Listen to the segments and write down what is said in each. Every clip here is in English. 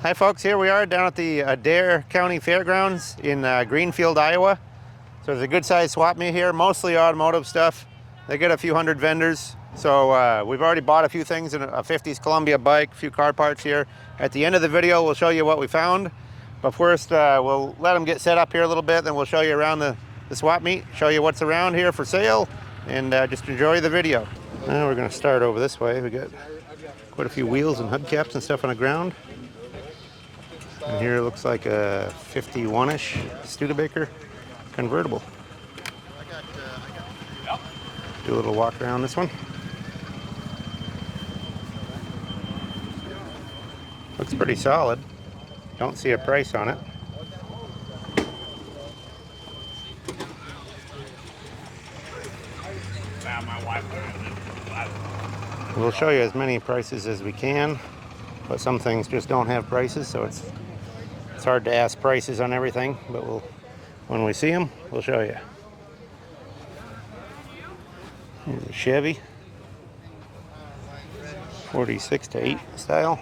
Hi folks, here we are down at the Adair County Fairgrounds in Greenfield, Iowa. So there's a good sized swap meet here, mostly automotive stuff. They get a few hundred vendors. So we've already bought a few things in a 50s Columbia bike, a few car parts here. At the end of the video, we'll show you what we found. But first, we'll let them get set up here a little bit, then we'll show you around the swap meet, show you what's around here for sale, and just enjoy the video. Now we're gonna start over this way. We got quite a few wheels and hubcaps and stuff on the ground. And here it looks like a 51-ish Studebaker convertible. Do a little walk around this one. Looks pretty solid. Don't see a price on it. We'll show you as many prices as we can, but some things just don't have prices, so it's hard to ask prices on everything, but when we see them, we'll show you. Here's a Chevy 46 to 8 style.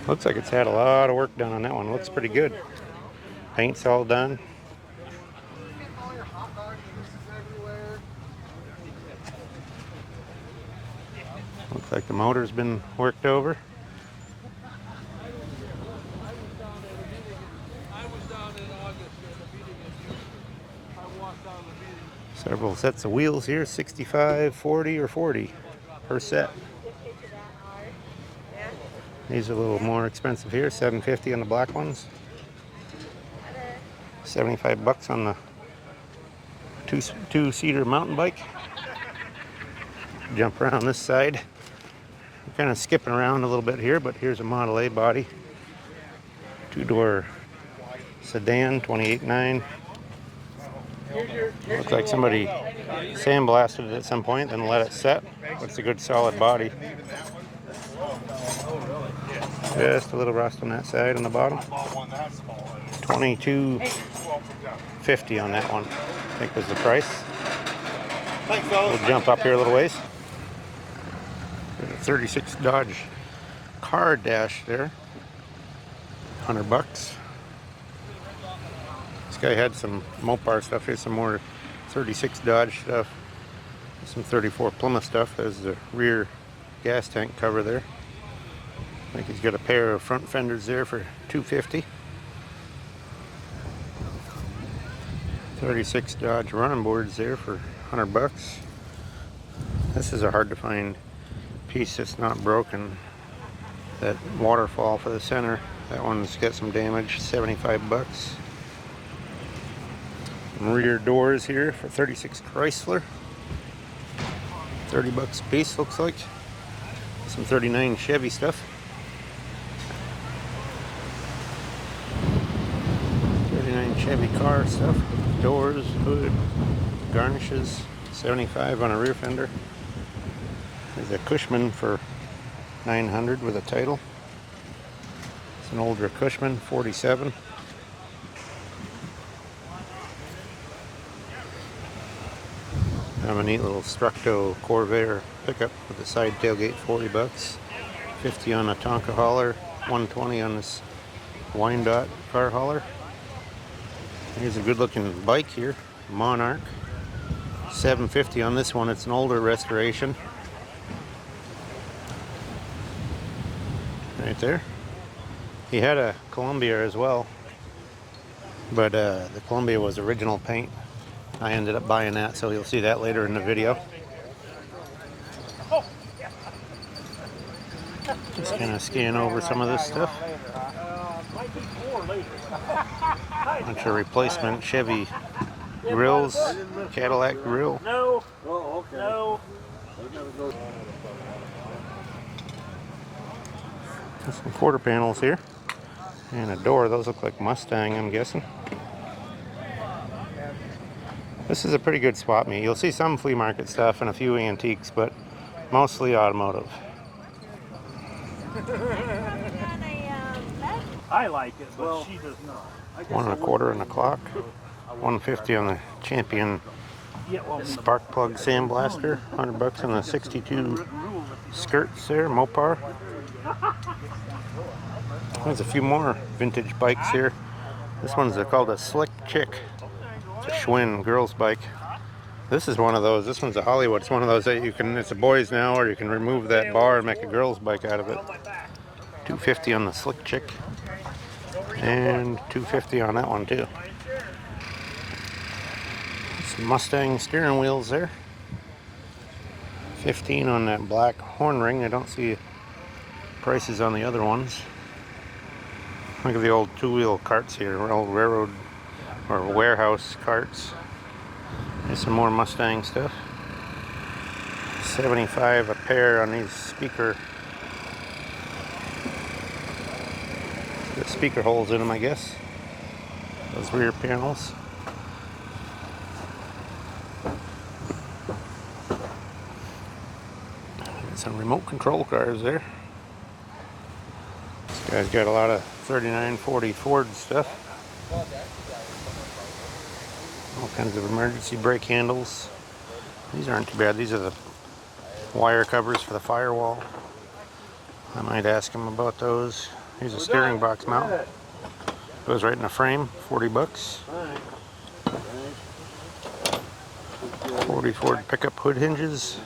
Looks like it's had a lot of work done on that one. Looks pretty good. Paint's all done. Looks like the motor's been worked over. Several sets of wheels here, 65, 40, or 40 per set. These are a little more expensive here, $750 on the black ones. $75 on the two-seater mountain bike. Jump around this side. I'm kind of skipping around a little bit here, but here's a Model A body. Two-door sedan, 28.9. Looks like somebody sandblasted it at some point, then let it set. But it's a good solid body. Just a little rust on that side on the bottom. $22.50 on that one, I think was the price. We'll jump up here a little ways. There's a 36 Dodge car dash there. $100. This guy had some Mopar stuff. Here's some more 36 Dodge stuff. Some 34 Plymouth stuff. There's the rear gas tank cover there. I think he's got a pair of front fenders there for $250. 36 Dodge running boards there for $100. This is a hard to find piece that's not broken. That waterfall for the center, that one's got some damage, $75. Rear doors here for 36 Chrysler, $30 a piece looks like. Some 39 Chevy stuff. 39 Chevy car stuff. Doors, hood, garnishes, $75 on a rear fender. There's a Cushman for $900 with a title. It's an older Cushman, $47. I have a neat little Structo Corvair pickup with a side tailgate, $40. $50 on a Tonka hauler, $120 on this Wyandotte car hauler. Here's a good looking bike here, Monarch. $750 on this one. It's an older restoration. Right there. He had a Columbia as well, but the Columbia was original paint. I ended up buying that, so you'll see that later in the video. Just kind of scan over some of this stuff. Bunch of replacement Chevy grills, Cadillac grill. No. No. Some quarter panels here. And a door. Those look like Mustang, I'm guessing. This is a pretty good swap meet. You'll see some flea market stuff and a few antiques, but mostly automotive. I like it, but she does not. $1.25 on the clock. $150 on the Champion spark plug sandblaster. $100 on the 62 skirts there, Mopar. There's a few more vintage bikes here. This one's called a Slick Chick. It's a Schwinn girl's bike. This is one of those. This one's a Hollywood. It's one of those that you can, it's a boys now, or you can remove that bar and make a girl's bike out of it. $250 on the Slick Chick. And $250 on that one too. Some Mustang steering wheels there. $15 on that black horn ring. I don't see prices on the other ones. Look at the old two-wheel carts here, old railroad or warehouse carts. There's some more Mustang stuff. $75 a pair on these speaker holes in them, I guess. Those rear panels. And some remote control cars there. This guy's got a lot of 3940 Ford stuff. All kinds of emergency brake handles. These aren't too bad. These are the wire covers for the firewall. I might ask him about those. Here's a steering box mount. Goes right in the frame. $40. 40 Ford pickup hood hinges.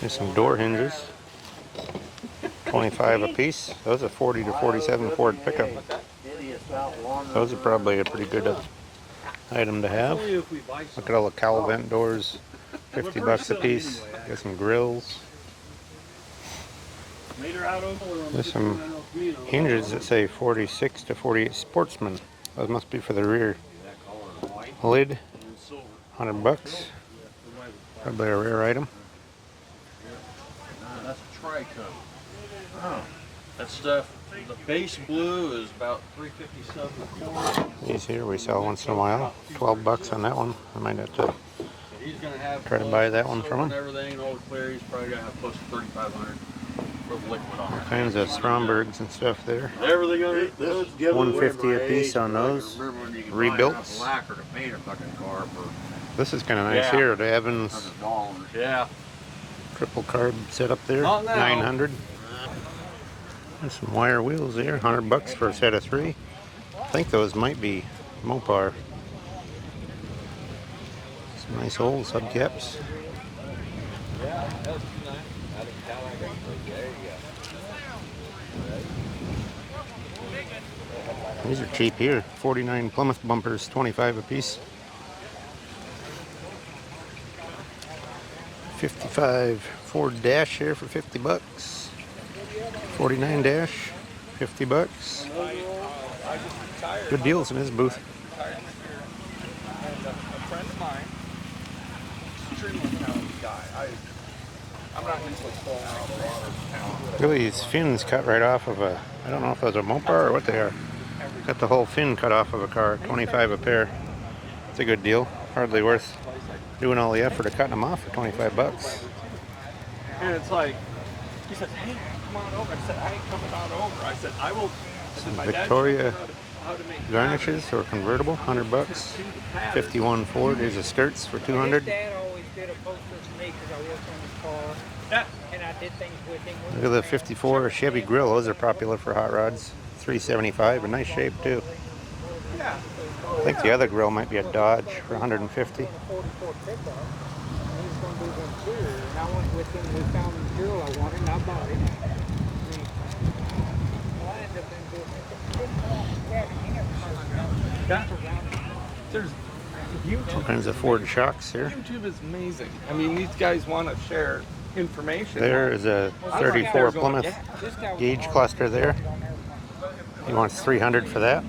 Here's some door hinges. $25 a piece. Those are 40 to 47 Ford pickup. Those are probably a pretty good item to have. Look at all the cowl vent doors. $50 a piece. Got some grills. There's some hinges that say 46 to 48 Sportsman. Those must be for the rear. Lid. $100. Probably a rare item. That's a tri-coat. Oh, that stuff, the base blue is about $357. These here we sell once in a while. $12 on that one. I might have to He's gonna have try to buy that one from him. Everything, all the clear, he's probably gonna have close to $3,500 with liquid on it. All kinds of Strombergs and stuff there. Everything on it. $150 a piece on those. Rebuilt. Lacquer to paint a fucking car for This is kind of nice here. The Evans $100. Yeah. triple carb setup there. Not now. $900. There's some wire wheels there. $100 for a set of 3. I think those might be Mopar. Some nice old subcaps. These are cheap here. 49 Plymouth bumpers, $25 a piece. 55 Ford Dash here for $50. 49 Dash, $50. Good deals in his booth. Look at these fins cut right off of a, I don't know if those are Mopar or what they are. Got the whole fin cut off of a car, $25 a pair. It's a good deal. Hardly worth doing all the effort of cutting them off for $25. And it's like, he said, hey, come on over. I said, I ain't coming on over. I said, I will. Some Victoria garnishes or convertible, $100. 51 Ford. Here's the skirts for $200. Dad always did a poster for me because I worked on his car. Yeah. And I did things with him. Look at the 54 Chevy grill. Those are popular for hot rods. $375. A nice shape too. Yeah. I think the other grill might be a Dodge for $150. 44 pickup. And he was going to do the interior. And I went with him. We found the grill I wanted and I bought it. There's All YouTube. kinds of Ford shocks here. YouTube is amazing. I mean, these guys want to share information. There is a 34 Plymouth gauge cluster there. He wants $300 for that.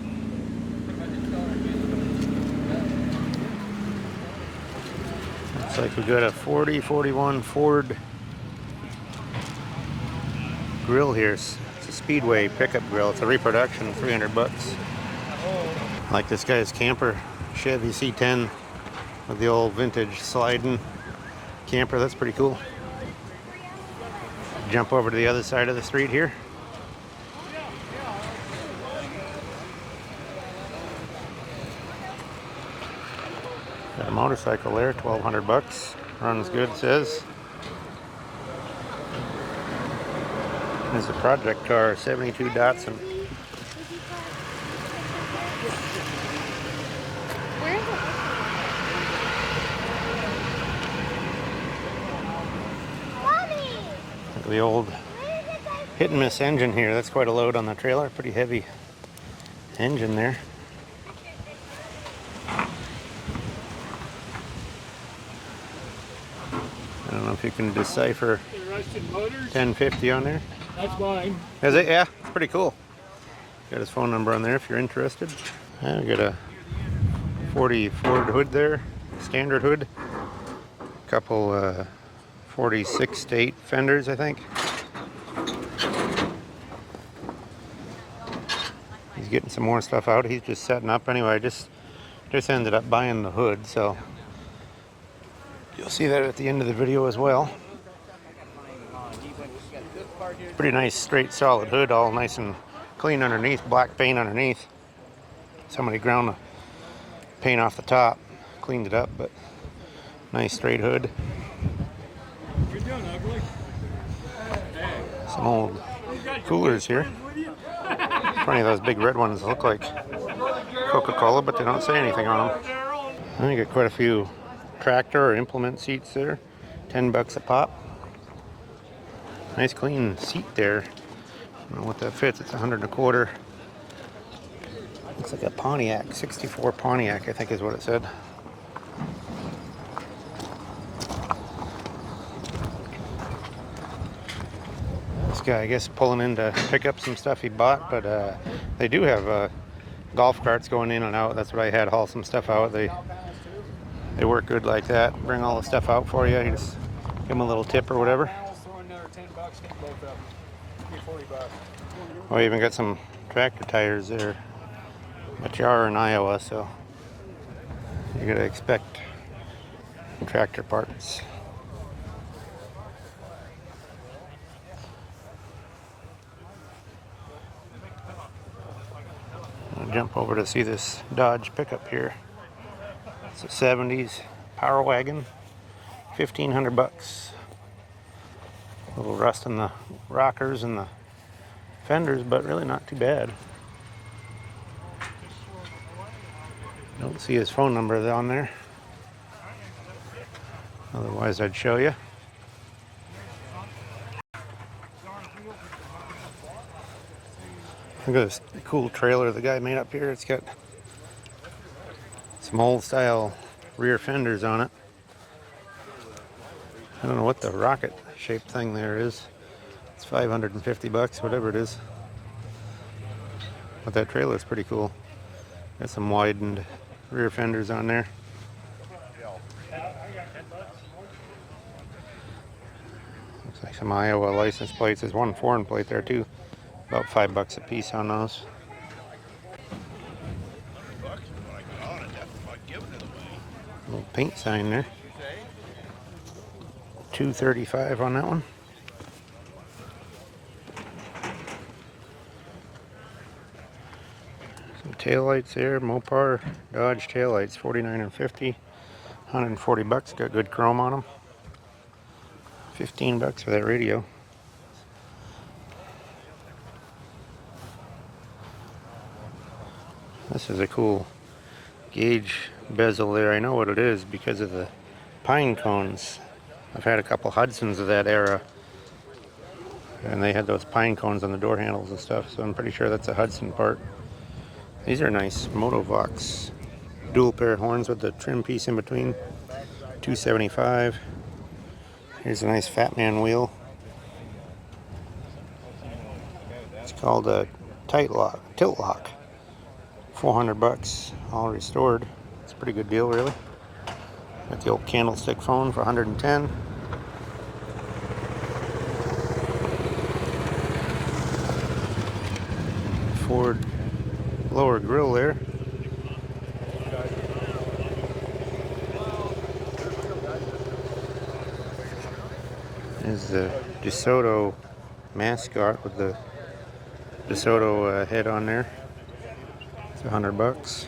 Looks like we got a 41 Ford grill here. It's a Speedway pickup grill. It's a reproduction, $300. I like this guy's camper, Chevy C10 with the old vintage sliding camper. That's pretty cool. Jump over to the other side of the street here. Got A motorcycle there, 1,200 bucks. Runs good, says. There's a project car, 72 Datsun. Where is it? Mommy! Look at the old hit and miss engine here. That's quite a load on the trailer. Pretty heavy engine there. I don't know if you can decipher Rusted motors. 1050 on there. That's mine. Is it? Yeah, it's pretty cool. Got his phone number on there if you're interested. We got a 40 Ford hood there, standard hood. A couple 46 to 8 fenders, I think. He's getting some more stuff out. He's just setting up anyway. I just ended up buying the hood, so you'll see that at the end of the video as well. Pretty nice, straight, solid hood, all nice and clean underneath, black paint underneath. Somebody ground the paint off the top, cleaned it up, but nice straight hood. You're doing ugly. Some old coolers here. Funny, those big red ones look like Coca-Cola, but they don't say anything on them. I think got quite a few tractor or implement seats there. 10 bucks a pop. Nice clean seat there. I don't know what that fits. It's 100 and a quarter. Looks like a Pontiac, 64 Pontiac, I think is what it said. This guy, I guess, pulling in to pick up some stuff he bought, but they do have golf carts going in and out. That's what I had, haul some stuff out. They work good like that. Bring all the stuff out for you. You just give them a little tip or whatever. Throw another 10 bucks, get both of them. Give me 40 bucks. Oh, you even got some tractor tires there. But you are in Iowa, so you gotta expect tractor parts. I'll jump over to see this Dodge pickup here. It's a 70s Power Wagon, 1,500 bucks. A little rust in the rockers and the fenders, but really not too bad. Don't see his phone number on there. Otherwise, I'd show you. Look at this cool trailer the guy made up here. It's got some old style rear fenders on it. I don't know what the rocket shaped thing there is. It's 550 bucks, whatever it is. But that trailer is pretty cool. Got some widened rear fenders on there. Looks like some Iowa license plates. There's one foreign plate there too. About $5 a piece on those. Little paint sign there. $235 on that one. Some taillights there, Mopar Dodge taillights, $49 and $50, 140 bucks. Got good chrome on them. 15 bucks for that radio. This is a cool gauge bezel there. I know what it is because of the pine cones. I've had a couple Hudsons of that era, and they had those pine cones on the door handles and stuff, so I'm pretty sure that's a Hudson part. These are nice Motovox dual pair horns with the trim piece in between. $275. Here's a nice Fat Man wheel. It's called a tilt lock. 400 bucks, all restored. It's a pretty good deal, really. Got the old candlestick phone for 110. Ford lower grill there. There's the DeSoto mascot with the DeSoto head on there. It's 100 bucks.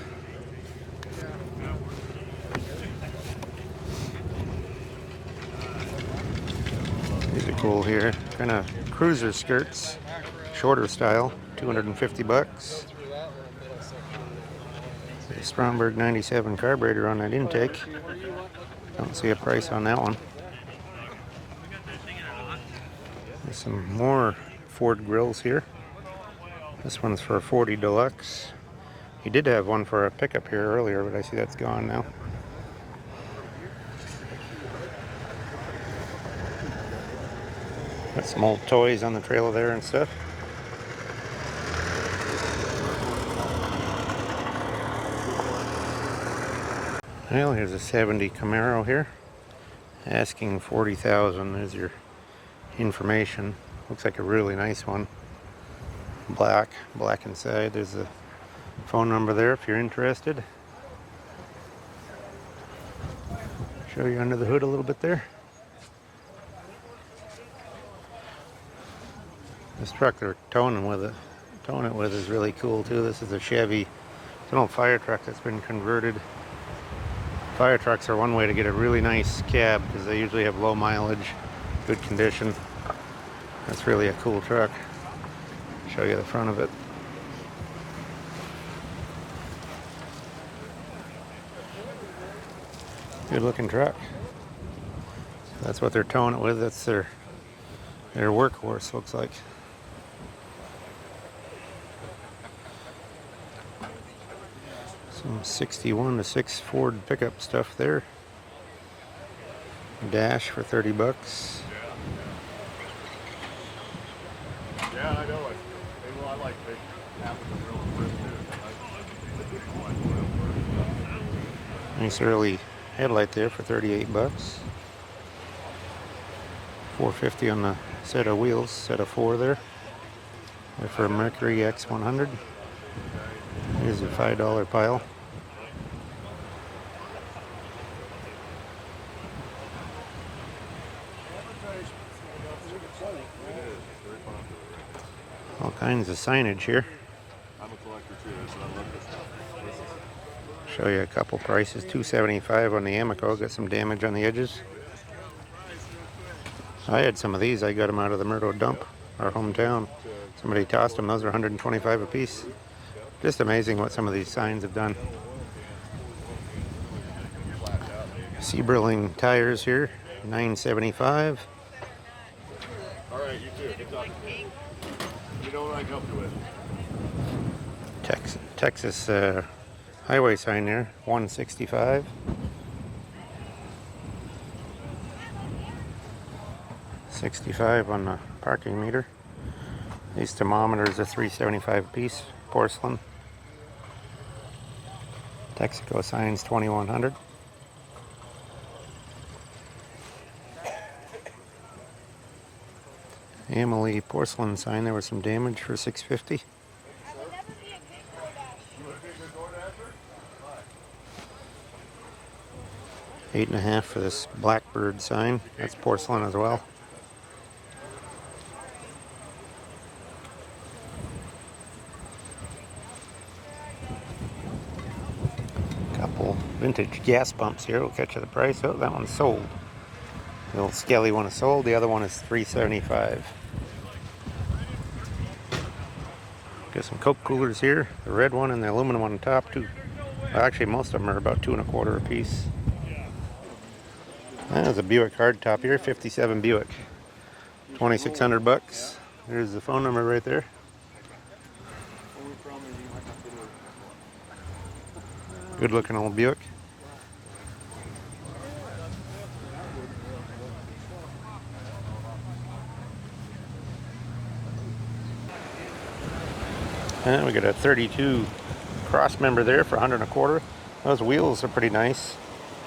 These are cool here. Kind of cruiser skirts, shorter style, 250 bucks. The Stromberg 97 carburetor on that intake. Don't see a price on that one. There's some more Ford grills here. This one's for 40 deluxe. He did have one for a pickup here earlier, but I see that's gone now. Got some old toys on the trailer there and stuff. Well, here's a 70 Camaro here. Asking 40,000. There's your information. Looks like a really nice one. Black inside. There's a phone number there if you're interested. Show you under the hood a little bit there. This truck they're towing it with is really cool too. This is a Chevy. It's an old fire truck that's been converted. Fire trucks are one way to get a really nice cab because they usually have low mileage, good condition. That's really a cool truck. Show you the front of it. Good looking truck. That's what they're towing it with. That's their workhorse, looks like. Some 61 to 6 Ford pickup stuff there. Dash for 30 bucks. Yeah, I know it. Well, I like big apples and real fruit too. Nice early headlight there for 38 bucks. 450 on the set of wheels, set of 4 there. They're for a Mercury X100. Here's a $5 pile. All kinds of signage here. I'm a collector too, so I love this stuff. Show you a couple prices. $275 on the Amoco. Got some damage on the edges. I had some of these. I got them out of the Murdo dump, our hometown. Somebody tossed them. Those are $125 a piece. Just amazing what some of these signs have done. Sebring tires here, $975. All right, you too. Good talking to you. You know what I can help you with? Texas highway sign there, $165. $65 on the parking meter. These thermometers are $375 a piece, porcelain. Texaco signs $2,100. Emily porcelain sign, there was some damage for $650. $8.50 for this Blackbird sign. That's porcelain as well. Couple vintage gas pumps here. We'll catch you the price. Oh, that one's sold. The old Skelly one is sold. The other one is $375. Got some Coke coolers here. The red one and the aluminum one on top. Well, actually, most of them are about $2.25 a piece. There's a Buick hardtop here, 57 Buick, 2,600 bucks. There's the phone number right there. Good looking old Buick. And we got a 32 cross member there for $125. Those wheels are pretty nice.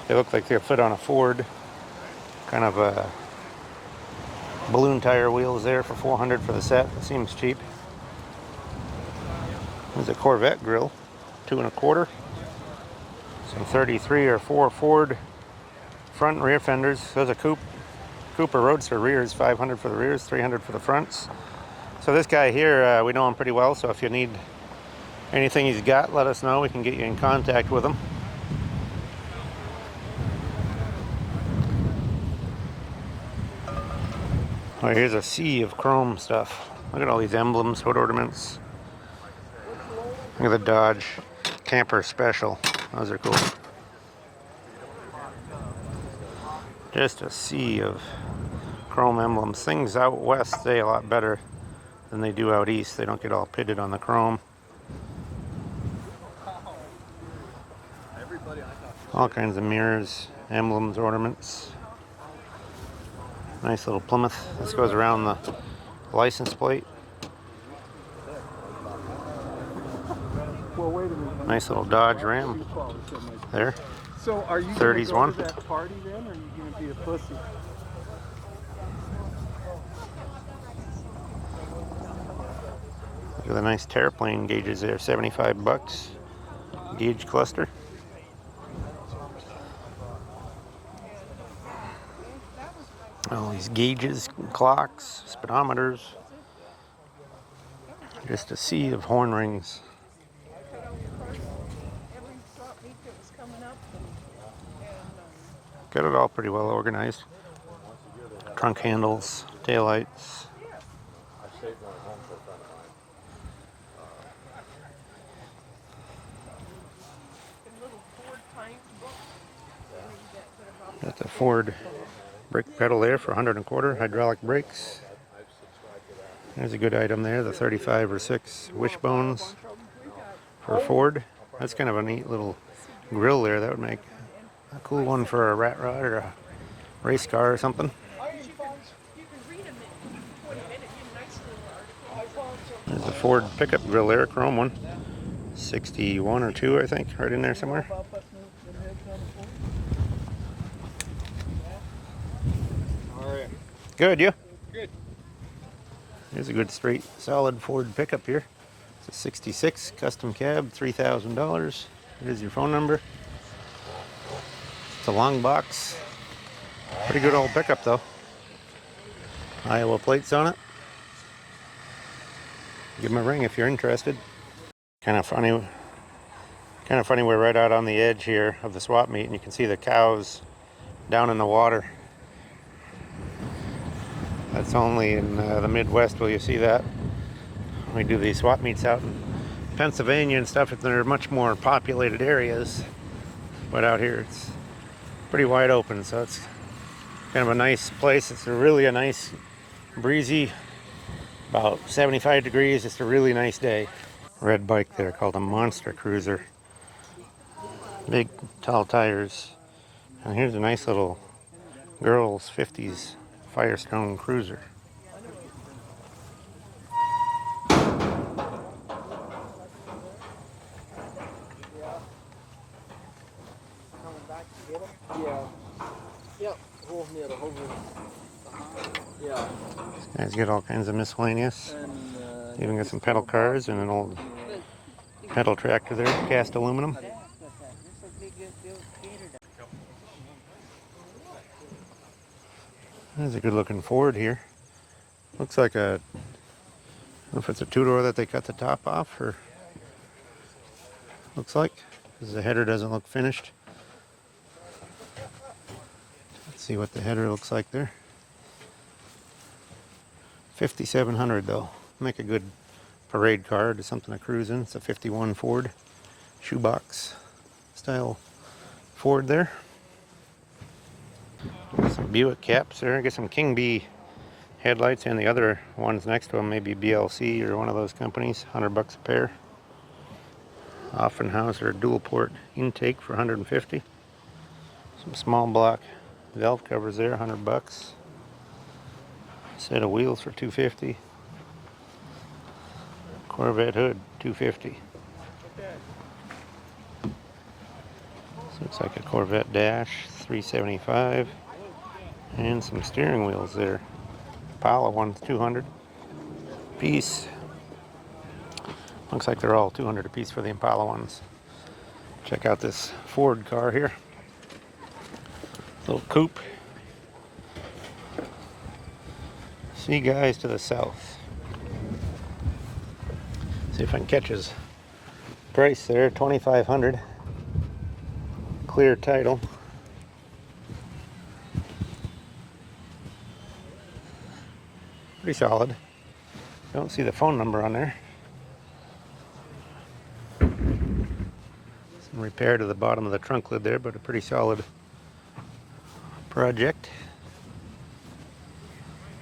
They look like they'll fit on a Ford. Kind of a balloon tire wheels there for $400 for the set. It seems cheap. There's a Corvette grill, $225. Some 33 or 4 Ford front and rear fenders. There's a Cooper Roadster rears, $500 for the rears, $300 for the fronts. So this guy here, we know him pretty well, so if you need anything he's got, let us know. We can get you in contact with him. Oh, here's a sea of chrome stuff. Look at all these emblems, hood ornaments. Look at the Dodge Camper Special. Those are cool. Just a sea of chrome emblems. Things out west stay a lot better than they do out east. They don't get all pitted on the chrome. All kinds of mirrors, emblems, ornaments. Nice little Plymouth. This goes around the license plate. Well, wait a minute. Nice little Dodge Ram there. So are you 30s gonna one. go to that party then, or are you gonna be a pussy? Look at the nice Terraplane gauges there, 75 bucks. Gauge cluster. All these gauges, clocks, speedometers. Just a sea of horn rings. Got it all pretty well organized. Trunk handles, taillights. Got the Ford brake pedal there for 125, hydraulic brakes. There's a good item there, the 35 or 6 wishbones for Ford. That's kind of a neat little grill there. That would make a cool one for a rat rod or a race car or something. There's a Ford pickup grill there, chrome one. 61 or 2, I think, right in there somewhere. Good, you? Good. Here's a good straight solid Ford pickup here. It's a 66 custom cab, $3,000. Here's your phone number. It's a long box. Pretty good old pickup though. Iowa plates on it. Give them a ring if you're interested. Kind of funny we're right out on the edge here of the swap meet and you can see the cows down in the water. That's only in the Midwest will you see that. We do these swap meets out in Pennsylvania and stuff. They're much more populated areas, but out here it's pretty wide open, so it's kind of a nice place. It's really a nice breezy, about 75 degrees. It's a really nice day. Red bike there called a Monster Cruiser. Big tall tires. And here's a nice little girls 50s Firestone Cruiser. Yeah. Yep. Hold near the hover. Yeah. This guy's got all kinds of miscellaneous. And Even got some pedal cars and an old pedal tractor there, cast aluminum. There's a good looking Ford here. Looks like a, I don't know if it's a two-door that they cut the top off or looks like, because the header doesn't look finished. Let's see what the header looks like there. 5,700 though. Make a good parade car to something to cruise in. It's a 51 Ford shoebox style Ford there. Some Buick caps there. I guess some King Bee headlights, and the other ones next to them maybe BLC or one of those companies. 100 bucks a pair. Offenhauser dual port intake for 150. Some small block valve covers there, 100 bucks. Set of wheels for 250. Corvette hood, 250. So it's like a Corvette dash, 375. And some steering wheels there. Impala one's 200 piece. Looks like they're all 200 a piece for the Impala ones. Check out this Ford car here. Little coupe. See guys to the south. See if I can catch his price there, 2,500. Clear title. Pretty solid. Don't see the phone number on there. Some repair to the bottom of the trunk lid there, but a pretty solid project.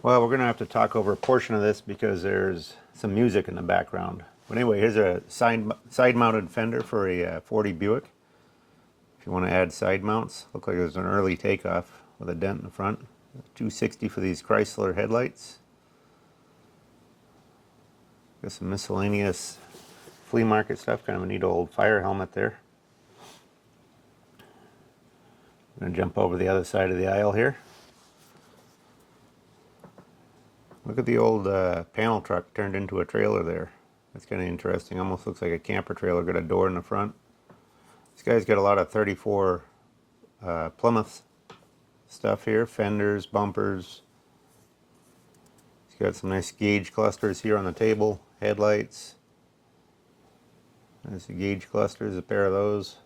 Well, we're gonna have to talk over a portion of this because there's some music in the background. But anyway, here's a side-mounted fender for a 40 Buick. If you want to add side mounts, look like there's an early takeoff with a dent in the front. $260 for these Chrysler headlights. Got some miscellaneous flea market stuff, kind of a neat old fire helmet there. I'm going to jump over the other side of the aisle here. Look at the old panel truck turned into a trailer there. That's kind of interesting. Almost looks like a camper trailer. Got a door in the front. This guy's got a lot of 34 Plymouth stuff here. Fenders, bumpers. He's got some nice gauge clusters here on the table. Headlights. There's the gauge clusters, a pair of those.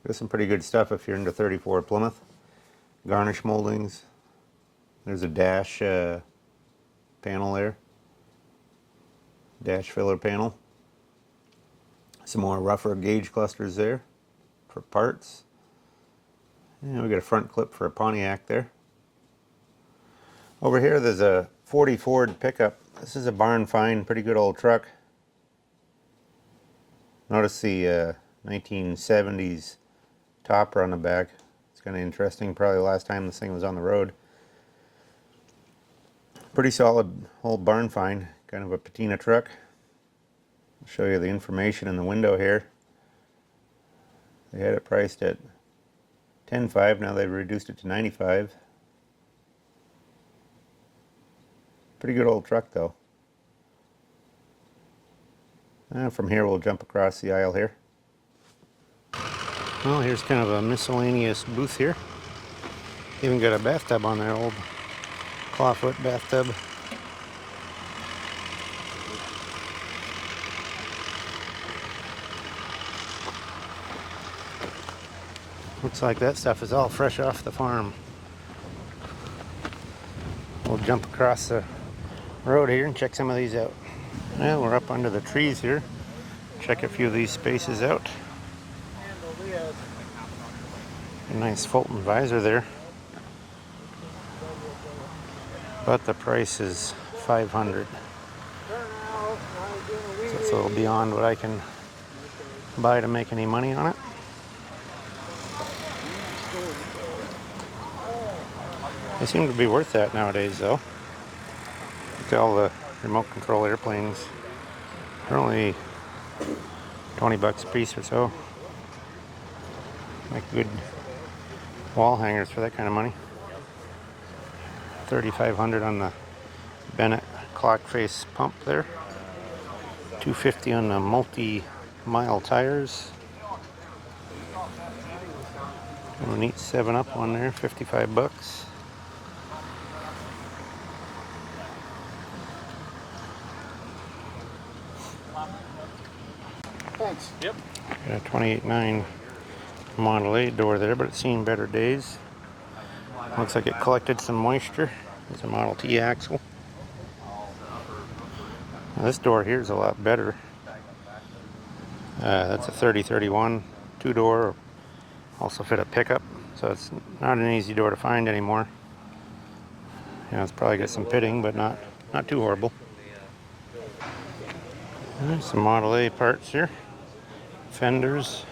Got some pretty good stuff if you're into 34 Plymouth. Garnish moldings. There's a dash panel there. Dash filler panel. Some more rougher gauge clusters there for parts. And we got a front clip for a Pontiac there. Over here there's a 40 Ford pickup. This is a barn find, pretty good old truck. Notice the 1970s topper on the back. It's kind of interesting. Probably the last time this thing was on the road. Pretty solid old barn find. Kind of a patina truck. I'll show you the information in the window here. They had it priced at $10,500. Now they've reduced it to $95,000. Pretty good old truck though. From here we'll jump across the aisle here. Well, here's kind of a miscellaneous booth here. Even got a bathtub on there, old clawfoot bathtub. Looks like that stuff is all fresh off the farm. We'll jump across the road here and check some of these out. Well, we're up under the trees here. Check a few of these spaces out. A nice Fulton visor there. But the price is $500. So it's a little beyond what I can buy to make any money on it. They seem to be worth that nowadays though. Look at all the remote control airplanes. They're only 20 bucks a piece or so. Make good wall hangers for that kind of money. $3,500 on the Bennett clock face pump there. $250 on the multi-mile tires. A neat 7-Up one there, 55 bucks. Thanks. Yep. Got a 28.9 Model A door there, but it's seen better days. Looks like it collected some moisture. There's a Model T axle. Now this door here is a lot better. That's a 3031 two-door. Also fit a pickup, so it's not an easy door to find anymore. You know, it's probably got some pitting, but not too horrible. There's some Model A parts here. Fenders.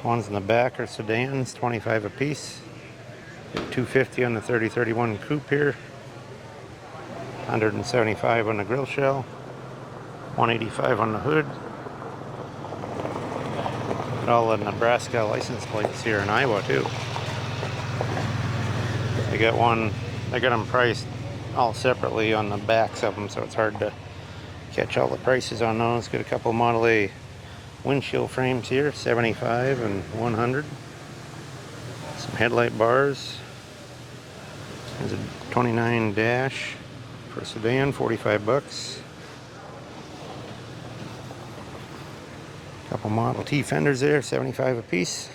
Ones in the back are sedans, 25 a piece. Get $250 on the 3031 coupe here. $175 on the grill shell. $185 on the hood. Got all the Nebraska license plates here in Iowa too. They got them priced all separately on the backs of them, so it's hard to catch all the prices on those. Got a couple Model A windshield frames here, 75 and 100. Some headlight bars. There's a 29 dash for a sedan, 45 bucks. Couple Model T fenders there, 75 a piece.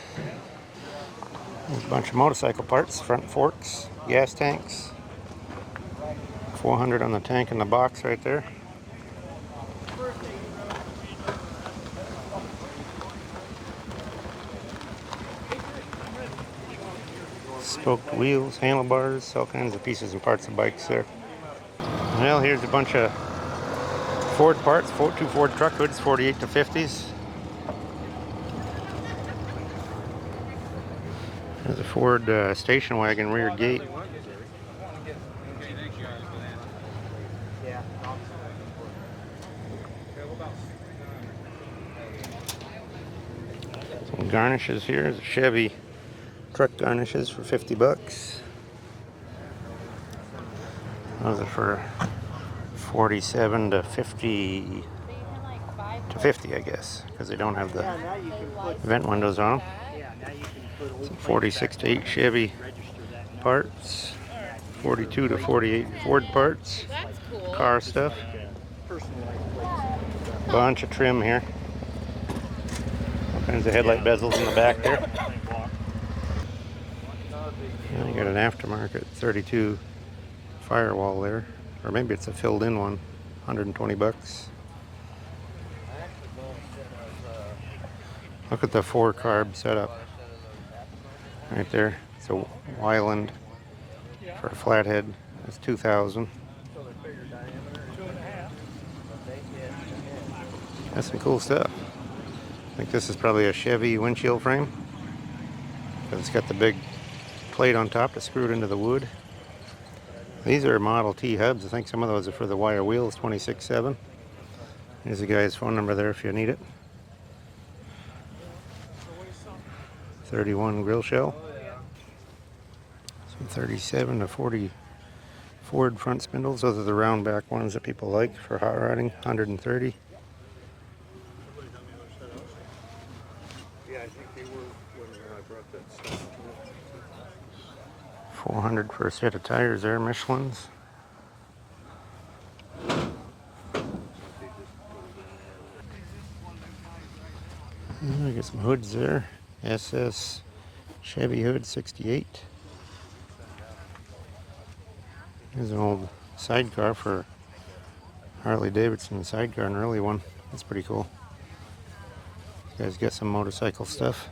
There's a bunch of motorcycle parts, front forks, gas tanks, $400 on the tank in the box right there. Spoked wheels, handlebars, all kinds of pieces and parts of bikes there. Well, here's a bunch of Ford parts, two Ford truck hoods, 48 to 50s. There's a Ford station wagon rear gate. Some garnishes here. There's a Chevy truck garnishes for $50. Those are for 47 to 50 to 50, I guess, because they don't have the vent windows on them. Some 46 to 8 Chevy parts, 42 to 48 Ford parts, car stuff. Bunch of trim here. All kinds of headlight bezels in the back there. And you got an aftermarket 32 firewall there, or maybe it's a filled-in one, $120. Look at the 4-carb setup right there. It's a Wyland for a flathead. It's $2,000. That's some cool stuff. I think this is probably a Chevy windshield frame, because it's got the big plate on top to screw it into the wood. These are Model T hubs. I think some of those are for the wire wheels, 26.7. Here's the guy's phone number there if you need it. 31 grill shell. Some 37 to 40 Ford front spindles. Those are the round back ones that people like for hot rodding, 130. Yeah, I think they were when I brought that stuff. 400 for a set of tires there, Michelin's. I got some hoods there. SS Chevy hood 68. Here's an old sidecar for Harley Davidson sidecar, an early one. That's pretty cool. You guys got some motorcycle stuff.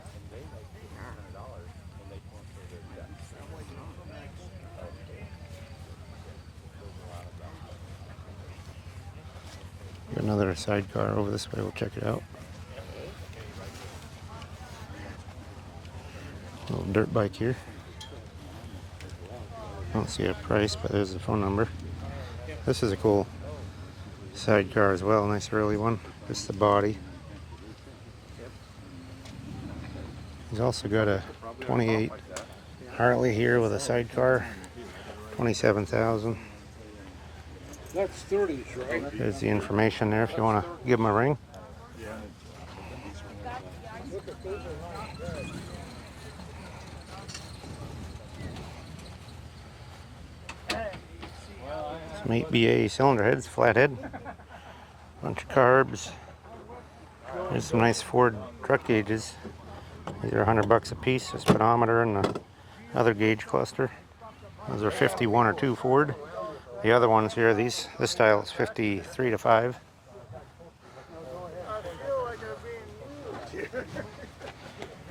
Got another sidecar over this way. We'll check it out. Little dirt bike here. I don't see a price, but there's the phone number. This is a cool sidecar as well. Nice early one. Just the body. He's also got a 28 Harley here with a sidecar. 27,000. That's 30s, right? There's the information there if you want to give him a ring. Some 8BA cylinder heads, flathead. Bunch of carbs. There's some nice Ford truck gauges. These are $100 a piece. A speedometer and the other gauge cluster. Those are 51 or 2 Ford. The other ones here, this style is 53 to 5.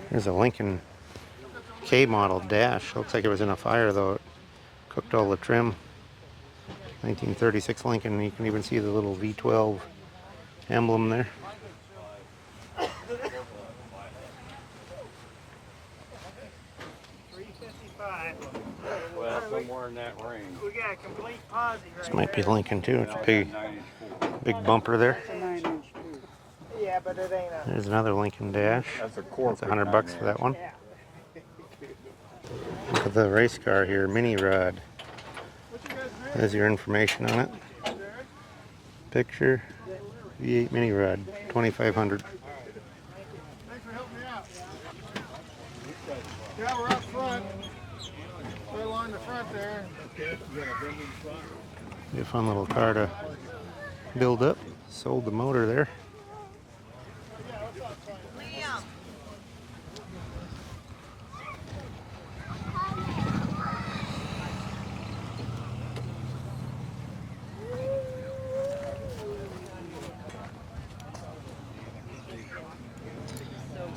Here's a Lincoln K model dash. Looks like it was in a fire though. It cooked all the trim. 1936 Lincoln. You can even see the little V12 emblem there. Well, somewhere in that range. We got a complete posse right This might be Lincoln too. It's a big bumper there. there. Yeah, but it ain't a... There's another Lincoln dash. That's a core. It's $100 for that one. Yeah. Look at the race car here, mini rod. There's your information on it. Picture, V8 mini rod, 2,500. Thanks for helping me out. Yeah, we're up front. Right along the front there. Be a fun little car to build up. Sold the motor there.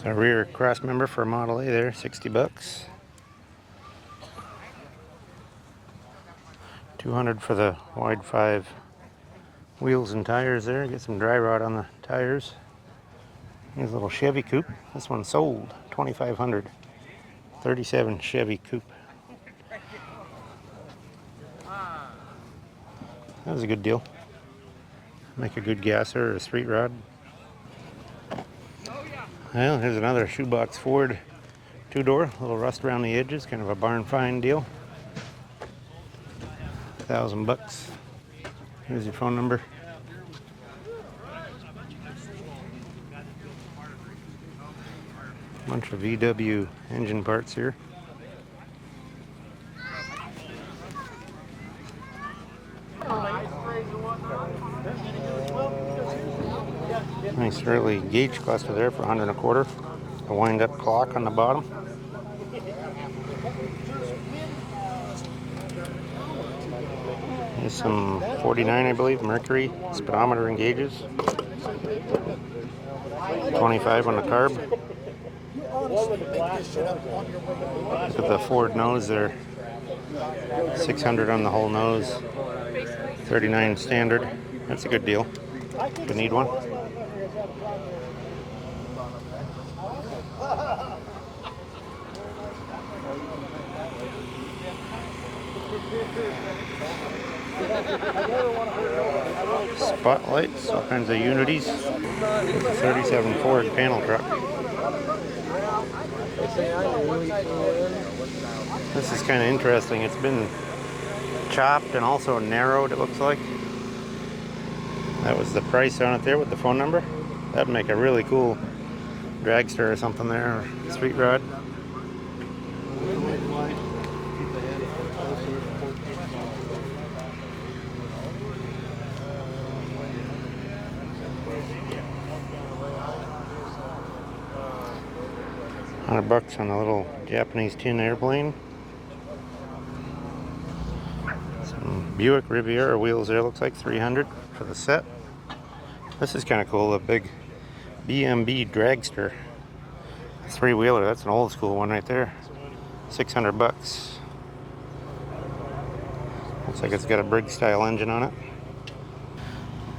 It's a rear cross member for a Model A there, 60 bucks. 200 for the wide 5 wheels and tires there. Get some dry rot on the tires. Here's a little Chevy coupe. This one sold, 2,500. 37 Chevy coupe. That was a good deal. Make a good gasser or a street rod. Well, here's another shoebox Ford 2-door. A little rust around the edges, kind of a barn find deal. 1,000 bucks. Here's your phone number. Bunch of VW engine parts here. Nice early gauge cluster there for 100 1/4. A wind-up clock on the bottom. There's some 49, I believe, Mercury speedometer and gauges. 25 on the carb. Look at the Ford nose there. 600 on the whole nose. 39 standard. That's a good deal. If you need one. Spotlights, all kinds of unities. 37 Ford panel truck. This is kind of interesting. It's been chopped and also narrowed, it looks like. That was the price on it there with the phone number. That'd make a really cool dragster or something there, or street rod. $100 on a little Japanese tin airplane. Some Buick Riviera wheels there, looks like 300 for the set. This is kind of cool, a big BMB dragster. 3-wheeler, that's an old school one right there. 600 bucks. Looks like it's got a Briggs style engine on it.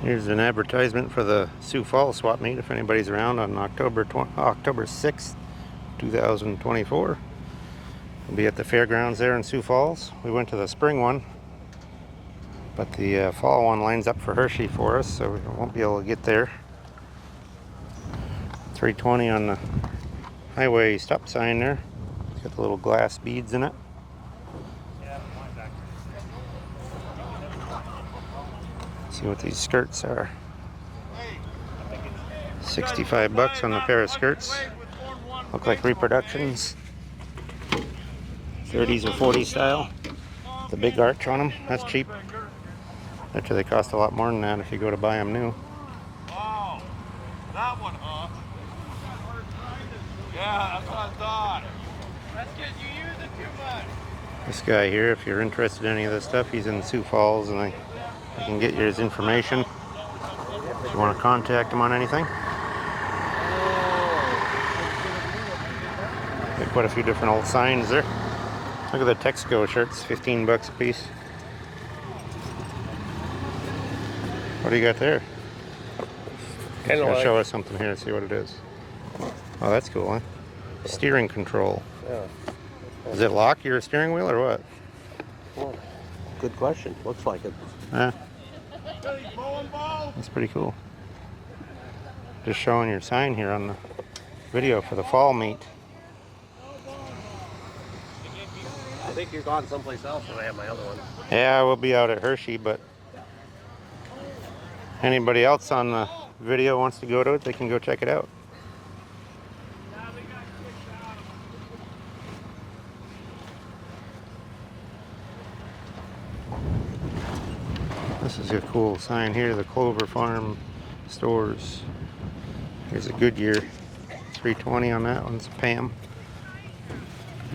Here's an advertisement for the Sioux Falls swap meet if anybody's around on October 6th. 2024. We'll be at the fairgrounds there in Sioux Falls. We went to the spring one, but the fall one lines up for Hershey for us, so we won't be able to get there. 320 on the highway stop sign there. It's got the little glass beads in it. Let's see what these skirts are. 65 bucks on the pair of skirts. Look like reproductions, 30s or 40s style. The big arch on them, that's cheap. Actually, they cost a lot more than that if you go to buy them new. Oh, that one, huh? Yeah, that's what I thought. That's because you use it too much. This guy here, if you're interested in any of this stuff, he's in Sioux Falls, and I can get you his information if you want to contact him on anything. Got quite a few different old signs there. Look at the Texaco shirts, 15 bucks a piece. What do you got there? Show us something here, see what it is. Oh, that's cool, huh? Steering control. Yeah. Does it lock your steering wheel or what? Well, good question. Looks like it. That's pretty cool. Just showing your sign here on the video for the fall meet. I think you're gone someplace else when I have my other one. Yeah, we'll be out at Hershey, but anybody else on the video wants to go to it, they can go check it out. This is a cool sign here, the Clover Farm stores. Here's a Goodyear 320 on that one's Pam.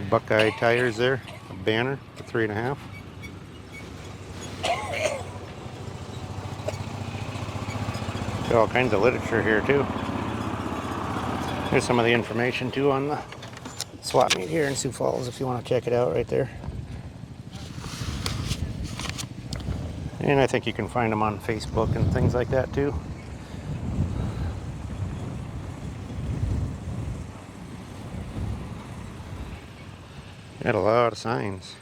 Buckeye tires there, a banner for 3.5. Got all kinds of literature here too. Here's some of the information too on the swap meet here in Sioux Falls if you want to check it out right there. And I think you can find them on Facebook and things like that too. Got a lot of signs.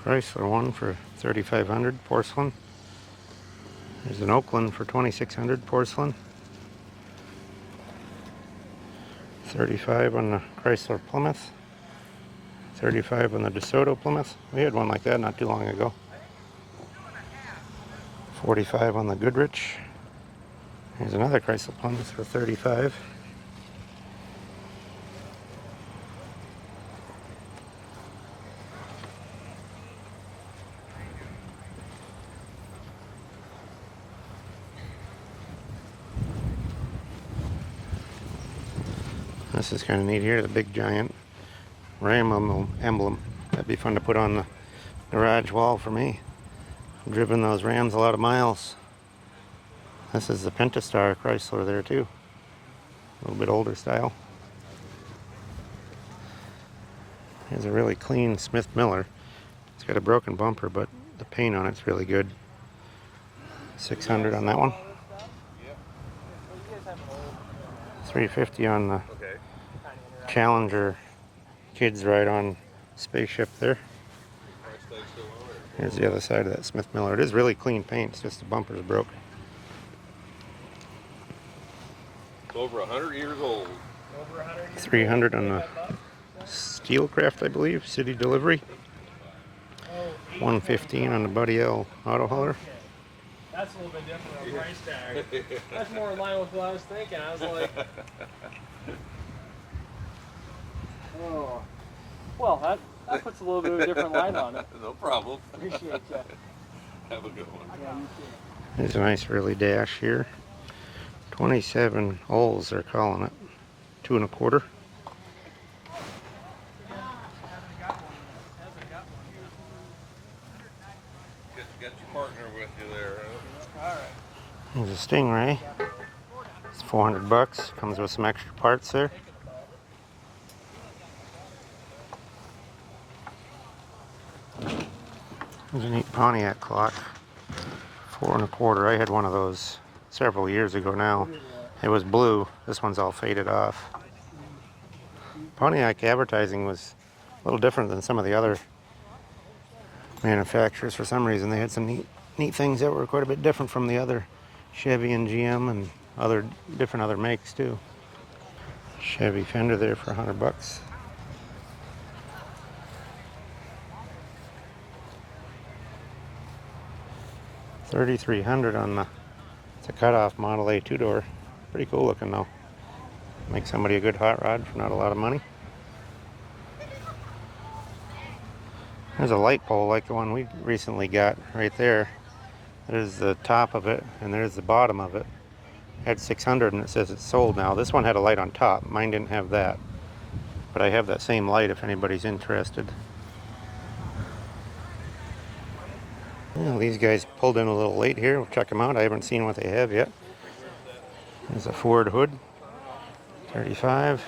Chrysler one for $3,500 porcelain. There's an Oakland for $2,600 porcelain. 35 on the Chrysler Plymouth. 35 on the DeSoto Plymouth. We had one like that not too long ago. 45 on the Goodrich. Here's another Chrysler Plymouth for 35. This is kind of neat here, the big giant Ram emblem. That'd be fun to put on the garage wall for me. I've driven those Rams a lot of miles. This is the Pentastar Chrysler there too. A little bit older style. Here's a really clean Smith Miller. It's got a broken bumper, but the paint on it's really good. 600 on that one. 350 on the Challenger kids ride on spaceship there. Here's the other side of that Smith Miller. It is really clean paint, it's just the bumper's broke. It's over 100 years old. 300 on the Steelcraft, I believe, city delivery. 115 on the Buddy L auto hauler. That's a little bit different than a price tag. That's more in line with what I was thinking. I was like, oh. Well, that puts a little bit of a different light on it. No problem. Appreciate that. Have a good one. Yeah, you too. There's a nice early dash here. 27 holes they're calling it. 2 1/4. Got your partner with you there, huh? All right. There's a Stingray. It's $400. Comes with some extra parts there. There's a neat Pontiac clock. 4 1/4. I had one of those several years ago now. It was blue. This one's all faded off. Pontiac advertising was a little different than some of the other manufacturers. For some reason, they had some neat things that were quite a bit different from the other Chevy and GM and different other makes too. Chevy fender there for $100. $3,300 on the, it's a cutoff Model A 2-door. Pretty cool looking though. Make somebody a good hot rod for not a lot of money. There's a light pole like the one we recently got right there. There's the top of it and there's the bottom of it. It had 600 and it says it's sold now. This one had a light on top. Mine didn't have that. But I have that same light if anybody's interested. Well, these guys pulled in a little late here. We'll check them out. I haven't seen what they have yet. There's a Ford hood. 35.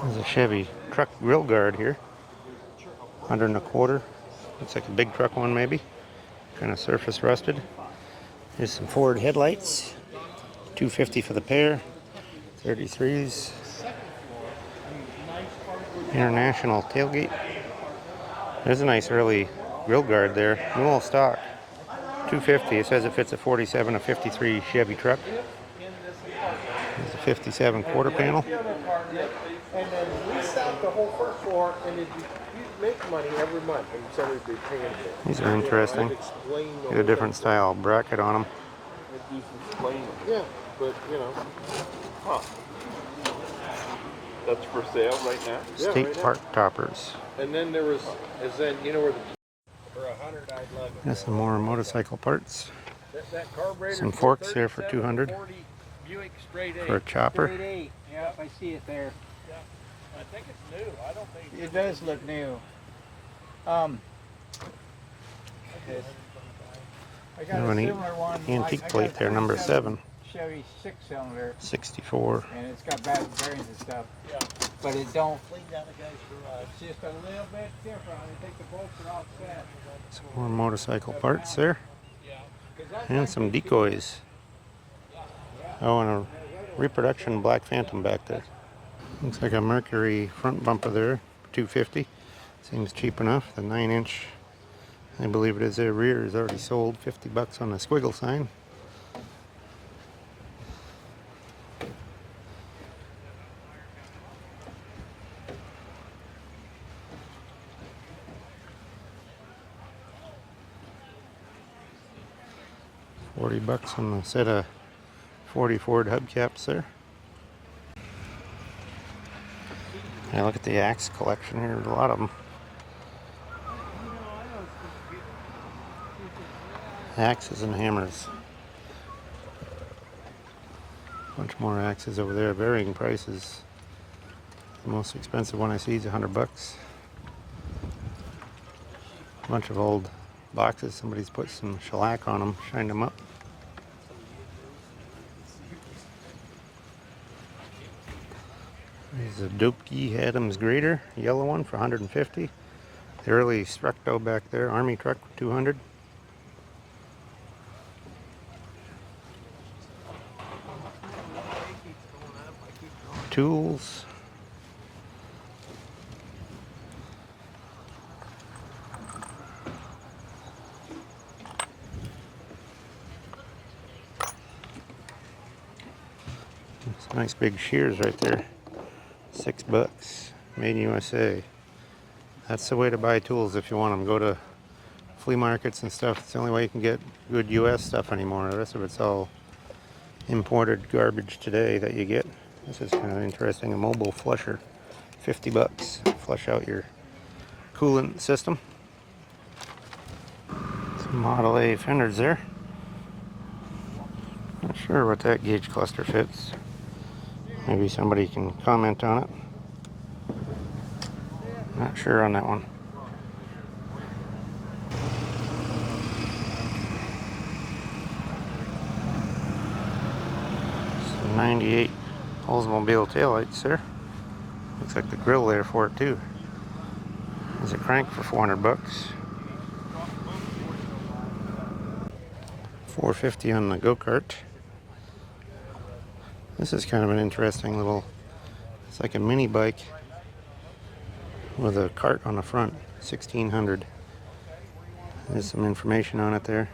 There's a Chevy truck grill guard here. 100 1/4. Looks like a big truck one maybe. Kind of surface rusted. Here's some Ford headlights. $250 for the pair. 33s. International tailgate. There's a nice early grill guard there. New old stock. $250. It says it fits a 47, a 53 Chevy truck. There's a 57 quarter panel. And then lease out the whole first floor, and you make money every month, and somebody's be paying for it. These are interesting. Get a different style bracket on them. Yeah, but Huh. That's for sale right now? Yeah, State right now. park toppers. And then there was, where the for 100 I'd love it. Got some more motorcycle parts. That carburetor. Some forks here for 200. Buick straight A. For a chopper. Grade A. Yep, I see it there. I think it's new. I don't think It does look new. This, I got Oh, a an similar one. antique I got plate a there, number 27 7. Chevy 6-cylinder, 64. and it's got bad bearings and stuff. Yeah. But it don't flee down the guy's garage. It's just a little bit different. I think the bolts are all set. Some more motorcycle parts there. Yeah. 'Cause that's And like some this- decoys. Oh, and a reproduction Black Phantom back there. Looks like a Mercury front bumper there, 250. Seems cheap enough. The 9-inch, I believe it is, their rear is already sold. 50 bucks on the squiggle sign. $40 on the set of 40 Ford hubcaps there. Yeah, look at the axe collection here. There's a lot of them. Axes and hammers. Bunch more axes over there, varying prices. The most expensive one I see is $100. Bunch of old boxes. Somebody's put some shellac on them, shined them up. There's a Dopke Adams grader, yellow one for $150. The early Structo back there, Army truck, $200. Tools. Some nice big shears right there. $6, made in USA. That's the way to buy tools if you want them. Go to flea markets and stuff. It's the only way you can get good US stuff anymore. The rest of it's all imported garbage today that you get. This is kind of interesting. A mobile flusher, $50. Flush out your coolant system. Some Model A fenders there. Not sure what that gauge cluster fits. Maybe somebody can comment on it. Not sure on that one. Some 98 Oldsmobile taillights there. Looks like the grill there for it too. There's a crank for $400. $450 on the go-kart. This is kind of an interesting little, it's like a mini bike with a cart on the front, $1,600. There's some information on it there.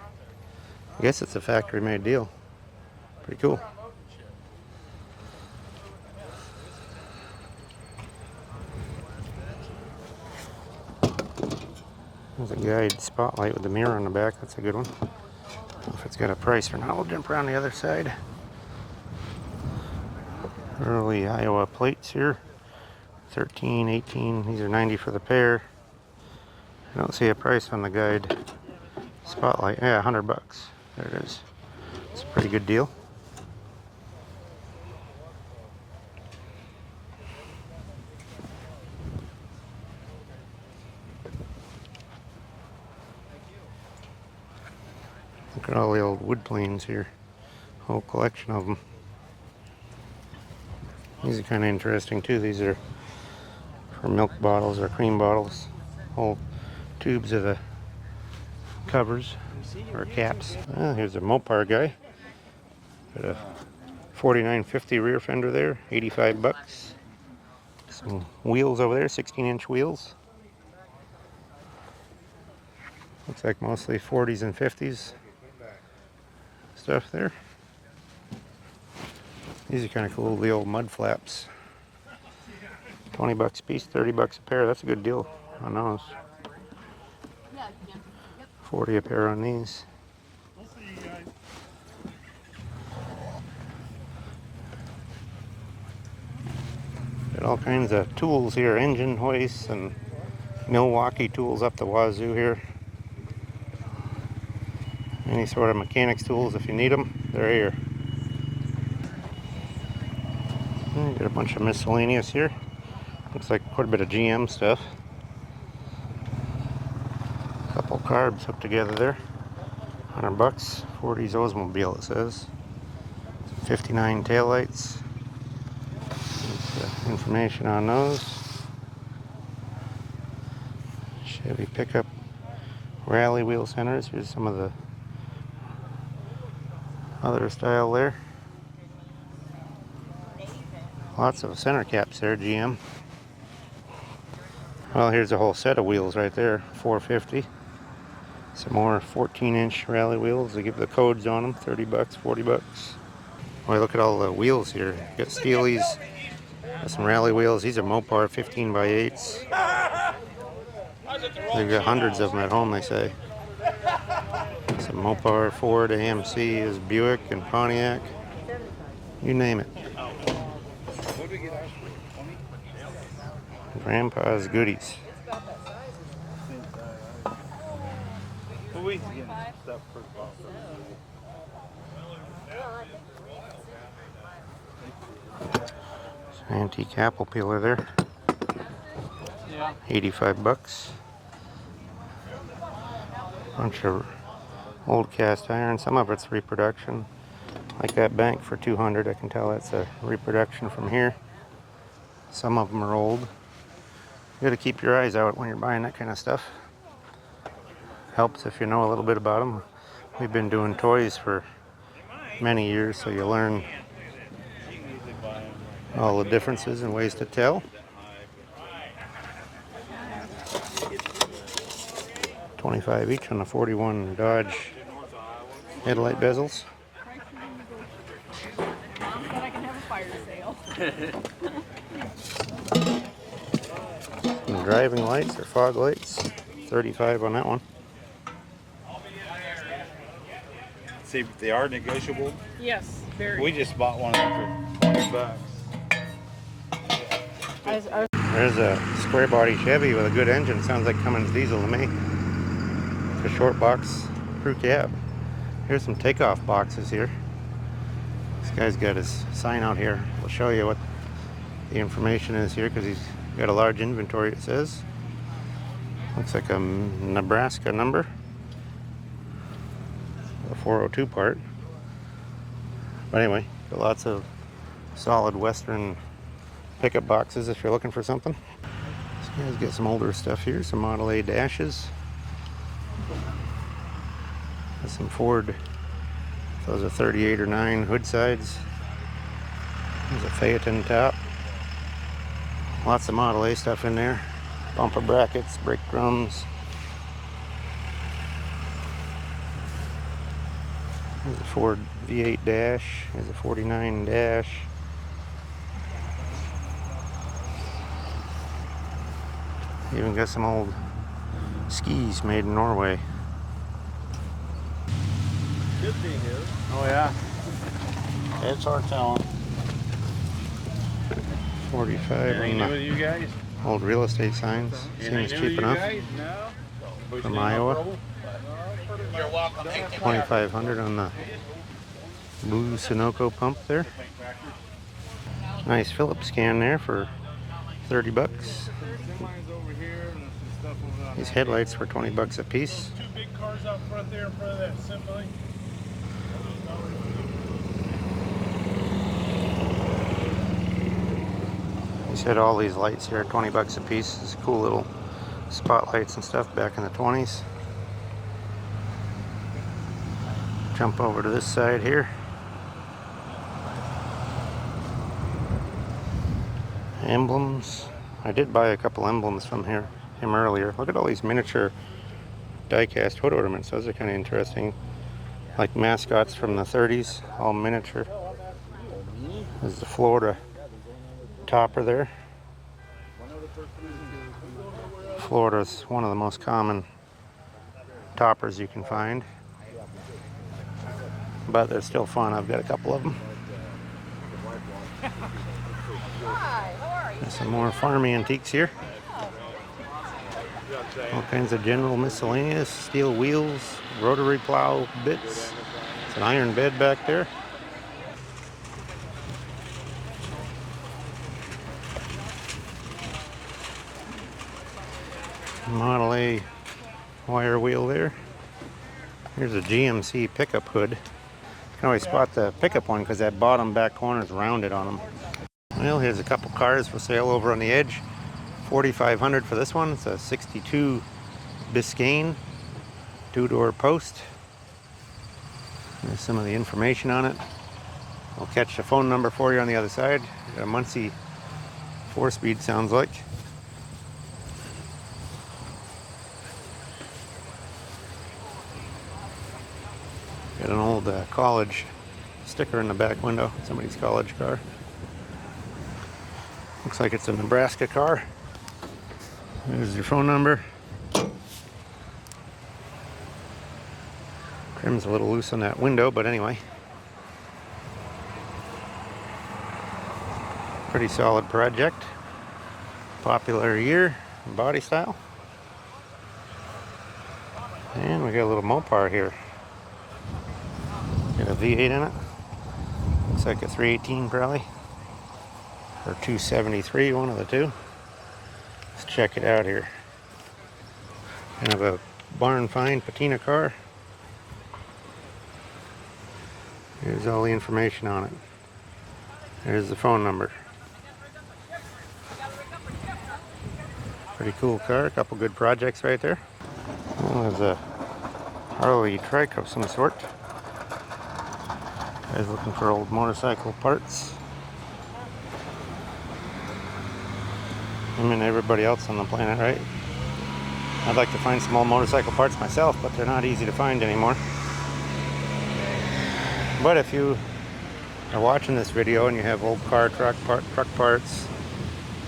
I guess it's a factory made deal. Pretty cool. There's a guide spotlight with the mirror on the back. That's a good one. I don't know if it's got a price or not. We'll jump around the other side. Early Iowa plates here. 13, 18. These are 90 for the pair. I don't see a price on the guide spotlight. Yeah, $100. There it is. It's a pretty good deal. Look at all the old wood planes here. Whole collection of them. These are kind of interesting too. These are for milk bottles or cream bottles. Whole tubes of the covers or caps. Here's a Mopar guy. Got a 4950 rear fender there, $85. Some wheels over there, 16-inch wheels. Looks like mostly 40s and 50s stuff there. These are kind of cool, the old mud flaps. $20 a piece, $30 a pair. That's a good deal on those. 40 a pair on these. Got all kinds of tools here, engine hoists and Milwaukee tools up the wazoo here. Any sort of mechanics tools, if you need them, they're here. Got a bunch of miscellaneous here. Looks like quite a bit of GM stuff. Couple carbs hooked together there. $100. 40s Oldsmobile, it says. 59 taillights. There's information on those. Chevy pickup rally wheel centers. Here's some of the other style there. Lots of center caps there, GM. Well, here's a whole set of wheels right there, $450. Some more 14-inch rally wheels. They give the codes on them, $30, $40. Boy, look at all the wheels here. You got Steelies, got some rally wheels. These are Mopar 15x8s. They've got hundreds of them at home, they say. Some Mopar, Ford, AMC, is Buick and Pontiac. You name it. Grandpa's goodies. Antique apple peeler there. Yeah. $85. Bunch of old cast iron. Some of it's reproduction. Like that bank for $200. I can tell that's a reproduction from here. Some of them are old. You gotta keep your eyes out when you're buying that kind of stuff. Helps if you know a little bit about them. We've been doing toys for many years, so you learn all the differences and ways to tell. $25 each on the 41 Dodge headlight bezels. Mom said I can have a fire sale. And driving lights or fog lights, $35 on that one. See, they are negotiable. Yes, very. We just bought one of them for $20. There's a square body Chevy with a good engine. Sounds like Cummins diesel to me. It's a short box crew cab. Here's some takeoff boxes here. This guy's got his sign out here. We'll show you what the information is here because he's got a large inventory, it says. Looks like a Nebraska number. A 402 part. But anyway, got lots of solid Western pickup boxes if you're looking for something. This guy's got some older stuff here, some Model A dashes. Got some Ford, those are 38 or 9 hood sides. There's a Phaeton top. Lots of Model A stuff in there. Bumper brackets, brake drums. There's a Ford V8 dash. There's a 49 dash. Even got some old skis made in Norway. Good thing is, Oh yeah. it's our talent. 45 Anything on new with the you guys? old real estate signs. Seems Anything new with cheap you enough. guys? No. From Iowa. You're welcome. 2,500 on the blue Sunoco pump there. Nice Phillips can there for $30. These headlights were $20 a piece. Two big cars out front there in front of that assembly. He said all these lights here are $20 a piece. It's cool little spotlights and stuff back in the 20s. Jump over to this side here. Emblems. I did buy a couple emblems from him earlier. Look at all these miniature die-cast hood ornaments. Those are kind of interesting. Like mascots from the 30s, all miniature. There's the Florida topper there. Florida's one of the most common toppers you can find. But they're still fun. I've got a couple of them. There's some more farmy antiques here. All kinds of general miscellaneous, steel wheels, rotary plow bits. It's an iron bed back there. Model A wire wheel there. Here's a GMC pickup hood. You can always spot the pickup one because that bottom back corner is rounded on them. Well, here's a couple cars for sale over on the edge. $4,500 for this one. It's a 62 Biscayne, 2-door post. There's some of the information on it. I'll catch the phone number for you on the other side. Got a Muncie 4-speed, sounds like. Got an old college sticker in the back window, somebody's college car. Looks like it's a Nebraska car. There's your phone number. Trim's a little loose on that window, but anyway. Pretty solid project. Popular year, body style. And we got a little Mopar here. Got a V8 in it. Looks like a 318 probably. Or 273, one of the two. Let's check it out here. Kind of a barn find patina car. Here's all the information on it. There's the phone number. Pretty cool car, a couple good projects right there. Well, there's a Harley trike of some sort. Guys looking for old motorcycle parts. Him and everybody else on the planet, right? I'd like to find some old motorcycle parts myself, but they're not easy to find anymore. But if you are watching this video and you have old car, truck parts,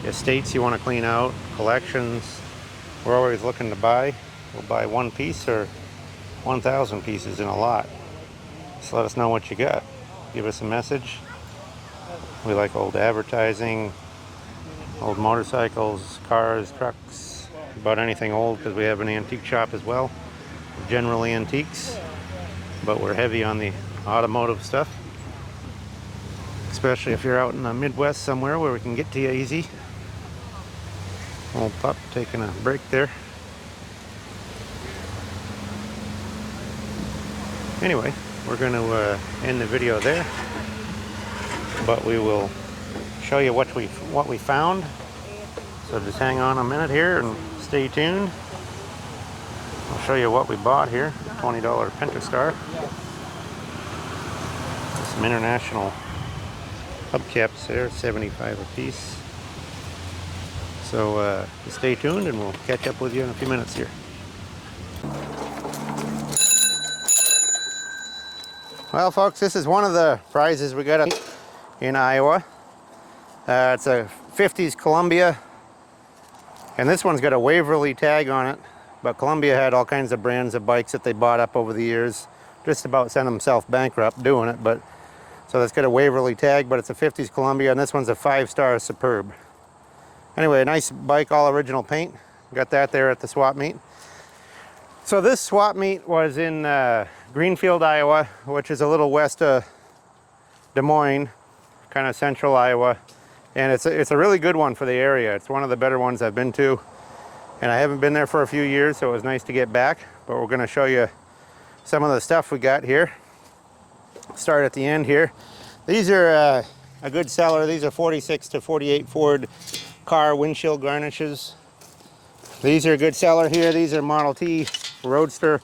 estates you want to clean out, collections, we're always looking to buy. We'll buy one piece or 1,000 pieces in a lot. Just let us know what you got. Give us a message. We like old advertising, old motorcycles, cars, trucks, about anything old, because we have an antique shop as well. Generally antiques, but we're heavy on the automotive stuff, especially if you're out in the Midwest somewhere where we can get to you easy. Old pup taking a break there. Anyway, we're going to end the video there, but we will show you what we found. So just hang on a minute here and stay tuned. I'll show you what we bought here. $20 Pentastar. Some international hubcaps there, 75 a piece. So stay tuned and we'll catch up with you in a few minutes here. Well folks, this is one of the prizes we got in Iowa. It's a 50s Columbia, and this one's got a Waverly tag on it, but Columbia had all kinds of brands of bikes that they bought up over the years. Just about sent themselves bankrupt doing it, but so it's got a Waverly tag, but it's a 50s Columbia, and this one's a 5-star Superb. Anyway, a nice bike, all original paint. Got that there at the swap meet. So this swap meet was in Greenfield, Iowa, which is a little west of Des Moines, kind of central Iowa. And it's a really good one for the area. It's one of the better ones I've been to. And I haven't been there for a few years, so it was nice to get back. But we're going to show you some of the stuff we got here. Start at the end here. These are a good seller. These are 46 to 48 Ford car windshield garnishes. These are a good seller here. These are Model T Roadster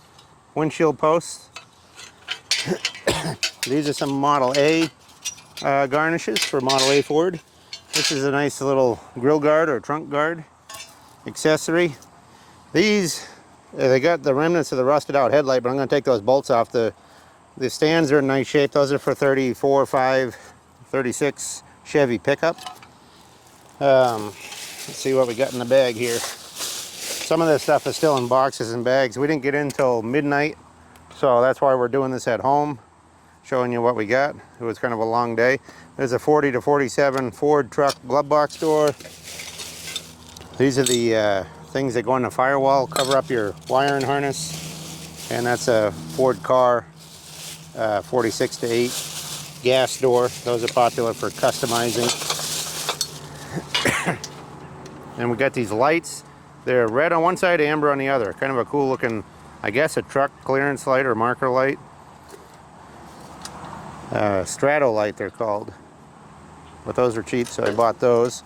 windshield posts. These are some Model A garnishes for Model A Ford. This is a nice little grill guard or trunk guard accessory. These, they got the remnants of the rusted out headlight, but I'm going to take those bolts off. The stands are in nice shape. Those are for 34, 5, 36 Chevy pickup. Let's see what we got in the bag here. Some of this stuff is still in boxes and bags. We didn't get in till midnight, so that's why we're doing this at home, showing you what we got. It was kind of a long day. There's a 40 to 47 Ford truck glove box door. These are the things that go in the firewall, cover up your wiring harness. And that's a Ford car 46 to 8 gas door. Those are popular for customizing. And we got these lights. They're red on one side, amber on the other. Kind of a cool looking, I guess, a truck clearance light or marker light. Strato light they're called. But those are cheap, so I bought those.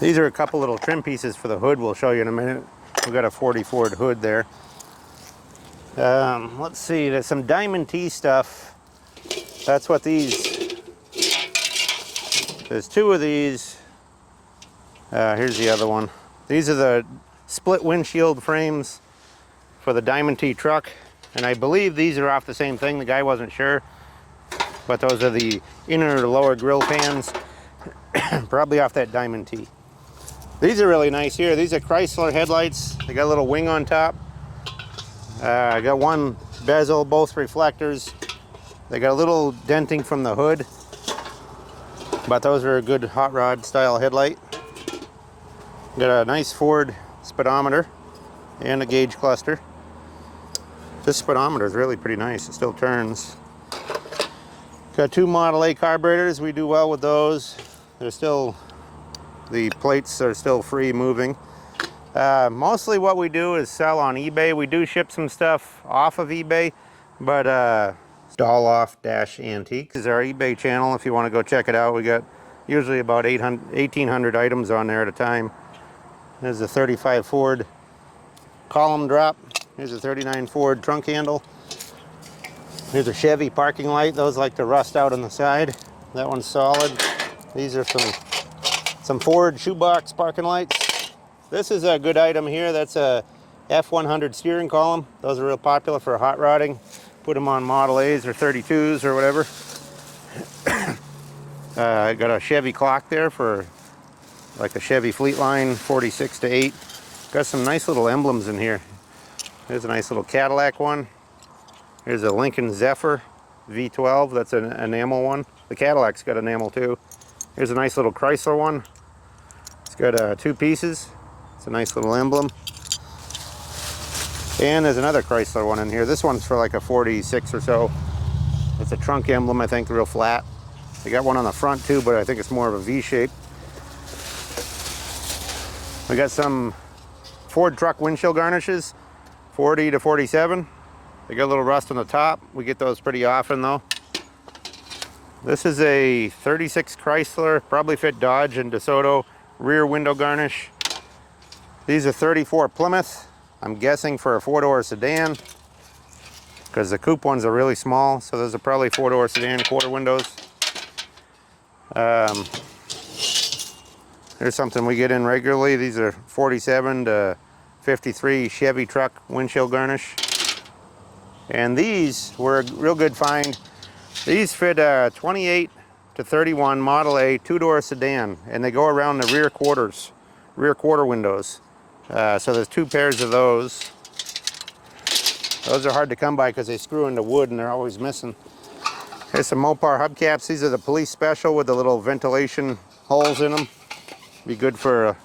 These are a couple little trim pieces for the hood we'll show you in a minute. We've got a 40 Ford hood there. Let's see, there's some Diamond T stuff. That's what these, there's two of these. Here's the other one. These are the split windshield frames for the Diamond T truck. And I believe these are off the same thing. The guy wasn't sure. But those are the inner or lower grille fans. Probably off that Diamond T. These are really nice here. These are Chrysler headlights. They got a little wing on top. I got one bezel, both reflectors. They got a little denting from the hood. But those are a good hot rod style headlight. Got a nice Ford speedometer and a gauge cluster. This speedometer is really pretty nice. It still turns. Got two Model A carburetors. We do well with those. They're still, the plates are still free moving. Mostly what we do is sell on eBay. We do ship some stuff off of eBay, but Dolloff-Antique is our eBay channel if you want to go check it out. We got usually about 1,800 items on there at a time. There's a 35 Ford column drop. Here's a 39 Ford trunk handle. Here's a Chevy parking light. Those like to rust out on the side. That one's solid. These are some Ford shoebox parking lights. This is a good item here. That's a F100 steering column. Those are real popular for hot rodding. Put them on Model A's or 32s or whatever. I got a Chevy clock there for like a Chevy Fleetline 46 to 8. Got some nice little emblems in here. There's a nice little Cadillac one. Here's a Lincoln Zephyr V12. That's an enamel one. The Cadillac's got enamel too. Here's a nice little Chrysler one. It's got two pieces. It's a nice little emblem. And there's another Chrysler one in here. This one's for like a 46 or so. It's a trunk emblem, I think, real flat. They got one on the front too, but I think it's more of a V shape. We got some Ford truck windshield garnishes, 40 to 47. They got a little rust on the top. We get those pretty often though. This is a 36 Chrysler, probably fit Dodge and DeSoto rear window garnish. These are 34 Plymouth. I'm guessing for a four-door sedan because the coupe ones are really small. So those are probably four-door sedan quarter windows. Here's something we get in regularly. These are 47 to 53 Chevy truck windshield garnish. And these were a real good find. These fit 28 to 31 Model A two-door sedan, and they go around the rear quarter windows. So there's two pairs of those. Those are hard to come by because they screw into wood and they're always missing. Here's some Mopar hubcaps. These are the police special with the little ventilation holes in them. Be good for a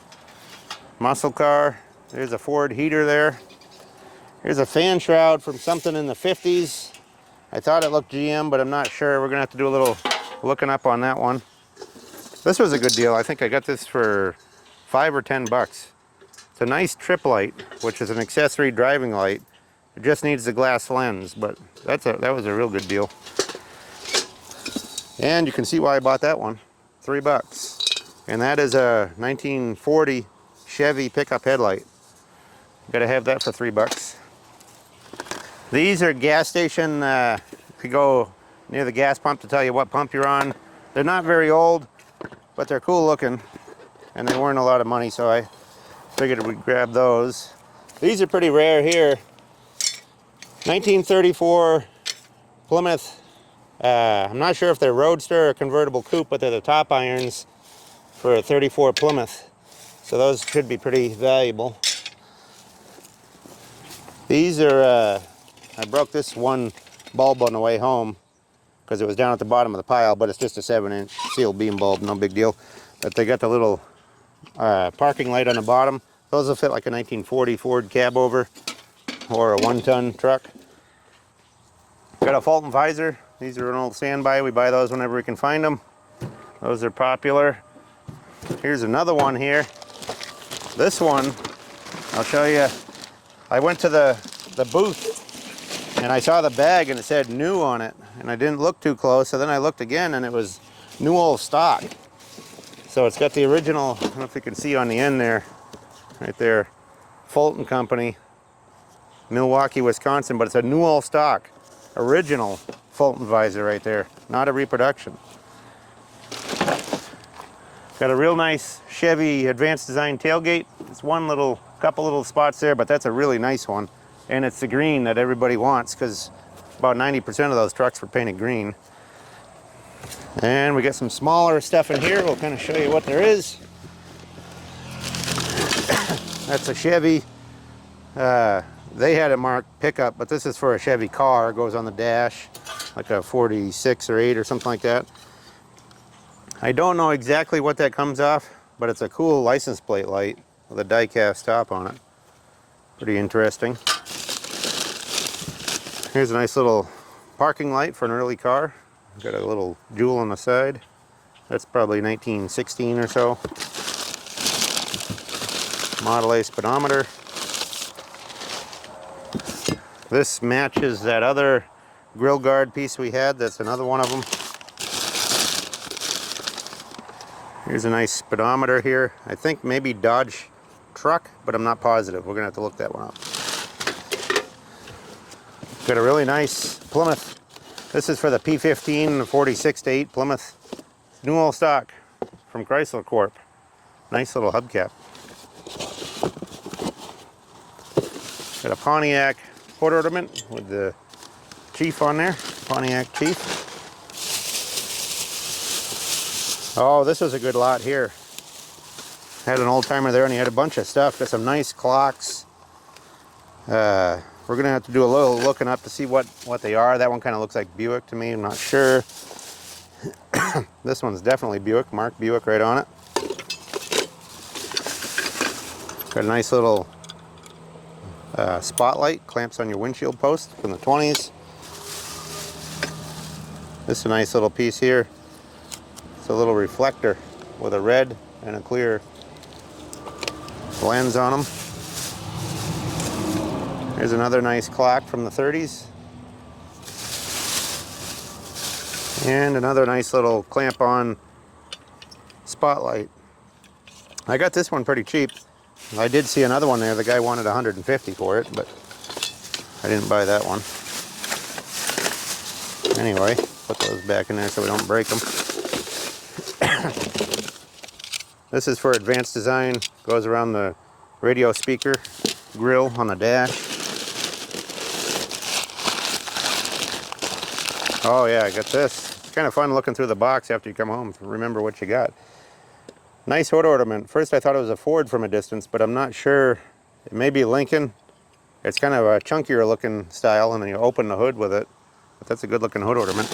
muscle car. There's a Ford heater there. Here's a fan shroud from something in the 50s. I thought it looked GM, but I'm not sure. We're gonna have to do a little looking up on that one. This was a good deal. I think I got this for $5 or $10. It's a nice trip light, which is an accessory driving light. It just needs the glass lens, but that was a real good deal. And you can see why I bought that one. $3. And that is a 1940 Chevy pickup headlight. Gotta have that for $3. These are gas station, you go near the gas pump to tell you what pump you're on. They're not very old, but they're cool looking. And they weren't a lot of money, so I figured we'd grab those. These are pretty rare here. 1934 Plymouth. I'm not sure if they're Roadster or convertible coupe, but they're the top irons for a 34 Plymouth. So those should be pretty valuable. These are, I broke this one bulb on the way home because it was down at the bottom of the pile, but it's just a 7-inch sealed beam bulb, no big deal. But they got the little parking light on the bottom. Those will fit like a 1940 Ford cab over or a 1-ton truck. Got a Fulton visor. These are an old standby. We buy those whenever we can find them. Those are popular. Here's another one here. This one, I'll show you. I went to the booth and I saw the bag and it said new on it, and I didn't look too close, so then I looked again and it was new old stock. So it's got the original, I don't know if you can see on the end there, right there, Fulton Company, Milwaukee, Wisconsin, but it's a new old stock, original Fulton visor right there, not a reproduction. Got a real nice Chevy advanced design tailgate. It's couple little spots there, but that's a really nice one. And it's the green that everybody wants, because about 90% of those trucks were painted green. And we got some smaller stuff in here. We'll kind of show you what there is. That's a Chevy. They had it marked pickup, but this is for a Chevy car. It goes on the dash, like a 46 or 8 or something like that. I don't know exactly what that comes off, but it's a cool license plate light with a die-cast top on it. Pretty interesting. Here's a nice little parking light for an early car. Got a little jewel on the side. That's probably 1916 or so. Model A speedometer. This matches that other grill guard piece we had. That's another one of them. Here's a nice speedometer here. I think maybe Dodge truck, but I'm not positive. We're gonna have to look that one up. Got a really nice Plymouth. This is for the P15 and the 46-8 Plymouth. New old stock from Chrysler Corp. Nice little hubcap. Got a Pontiac port ornament with the Chief on there. Pontiac Chief. Oh, this was a good lot here. Had an old timer there and he had a bunch of stuff. Got some nice clocks. We're gonna have to do a little looking up to see what they are. That one kind of looks like Buick to me. I'm not sure. This one's definitely Buick. Mark Buick right on it. Got a nice little spotlight. Clamps on your windshield post from the 20s. This is a nice little piece here. It's a little reflector with a red and a clear lens on them. Here's another nice clock from the 30s. And another nice little clamp-on spotlight. I got this one pretty cheap. I did see another one there. The guy wanted $150 for it, but I didn't buy that one. Anyway, put those back in there so we don't break them. This is for advanced design. Goes around the radio speaker grill on the dash. Oh yeah, I got this. It's kind of fun looking through the box after you come home to remember what you got. Nice hood ornament. First I thought it was a Ford from a distance, but I'm not sure. It may be Lincoln. It's kind of a chunkier looking style, and then you open the hood with it. But that's a good looking hood ornament.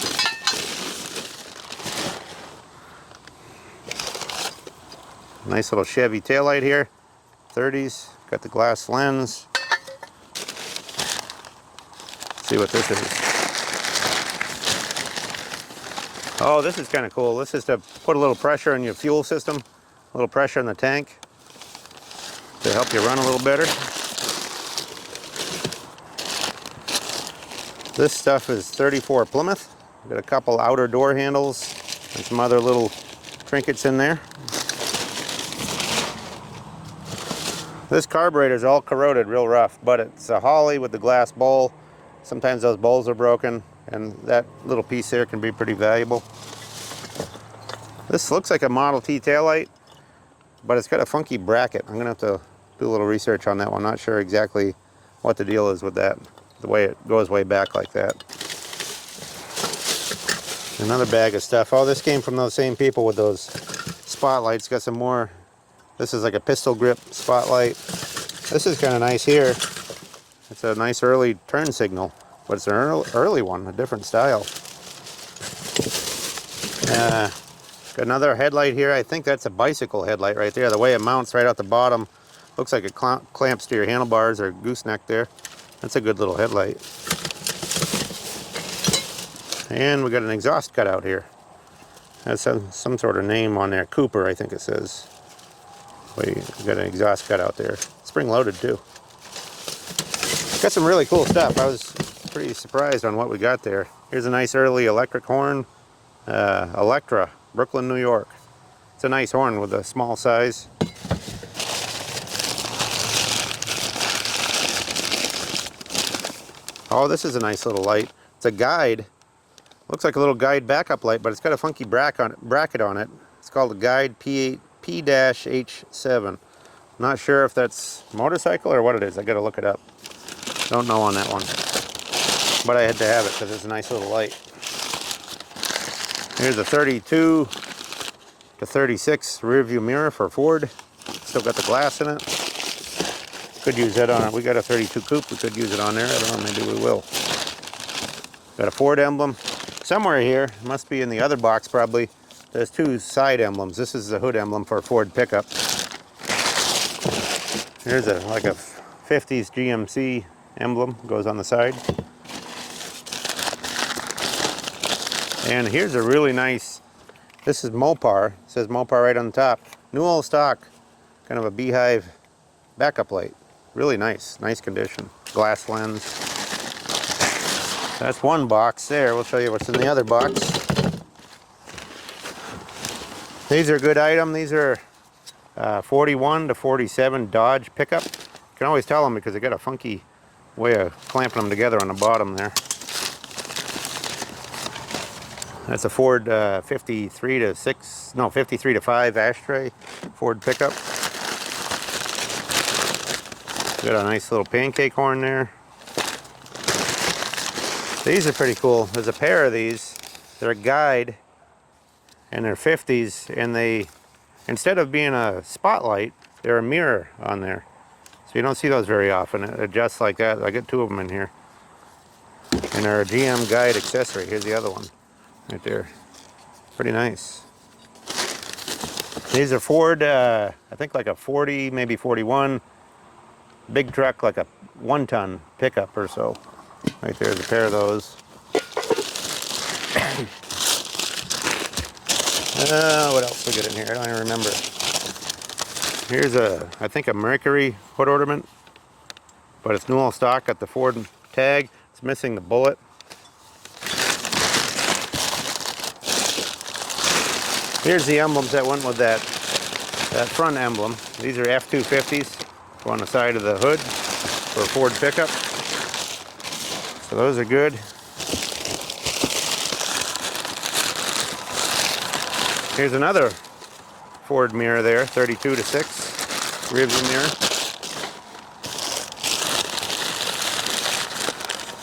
Nice little Chevy taillight here. 30s. Got the glass lens. Let's see what this is. Oh, this is kind of cool. This is to put a little pressure in your fuel system. A little pressure in the tank to help you run a little better. This stuff is 34 Plymouth. Got a couple outer door handles and some other little trinkets in there. This carburetor is all corroded real rough, but it's a Holly with the glass bowl. Sometimes those bowls are broken, and that little piece there can be pretty valuable. This looks like a Model T taillight, but it's got a funky bracket. I'm gonna have to do a little research on that one. Not sure exactly what the deal is with that, the way it goes way back like that. Another bag of stuff. Oh, this came from those same people with those spotlights. Got some more. This is like a pistol grip spotlight. This is kind of nice here. It's a nice early turn signal, but it's an early one, a different style. Got another headlight here. I think that's a bicycle headlight right there. The way it mounts right out the bottom, looks like it clamps to your handlebars or gooseneck there. That's a good little headlight. And we got an exhaust cutout here. Has some sort of name on there. Cooper, I think it says. We got an exhaust cut out there. Spring loaded too. Got some really cool stuff. I was pretty surprised on what we got there. Here's a nice early electric horn. Electra, Brooklyn, New York. It's a nice horn with a small size. Oh, this is a nice little light. It's a guide. Looks like a little guide backup light, but it's got a funky bracket on it. It's called a Guide P-H7. Not sure if that's motorcycle or what it is. I gotta look it up. Don't know on that one. But I had to have it because it's a nice little light. Here's a 32 to 36 rear view mirror for Ford. Still got the glass in it. Could use that on it. We got a 32 coupe. We could use it on there. I don't know. Maybe we will. Got a Ford emblem. Somewhere here, it must be in the other box probably, there's two side emblems. This is the hood emblem for a Ford pickup. Here's like a 50s GMC emblem, goes on the side. And here's a really nice, this is Mopar, it says Mopar right on the top. New old stock, kind of a beehive backup light. Really nice, nice condition. Glass lens. That's one box there. We'll show you what's in the other box. These are a good item. These are 41 to 47 Dodge pickup. You can always tell them because they got a funky way of clamping them together on the bottom there. That's a Ford 53 to 5 ashtray Ford pickup. Got a nice little pancake horn there. These are pretty cool. There's a pair of these. They're a guide and they're 50s, and they, instead of being a spotlight, they're a mirror on there. So you don't see those very often. It adjusts like that. I got two of them in here. And they're a GM guide accessory. Here's the other one right there. Pretty nice. These are Ford, I think like a 40, maybe 41. Big truck, like a 1-ton pickup or so. Right there's a pair of those. What else we got in here? I don't even remember. Here's I think a Mercury hood ornament, but it's new all stock. Got the Ford tag. It's missing the bullet. Here's the emblems that went with that front emblem. These are F-250s. Go on the side of the hood for a Ford pickup. So those are good. Here's another Ford mirror there, 32 to 6 rear view mirror.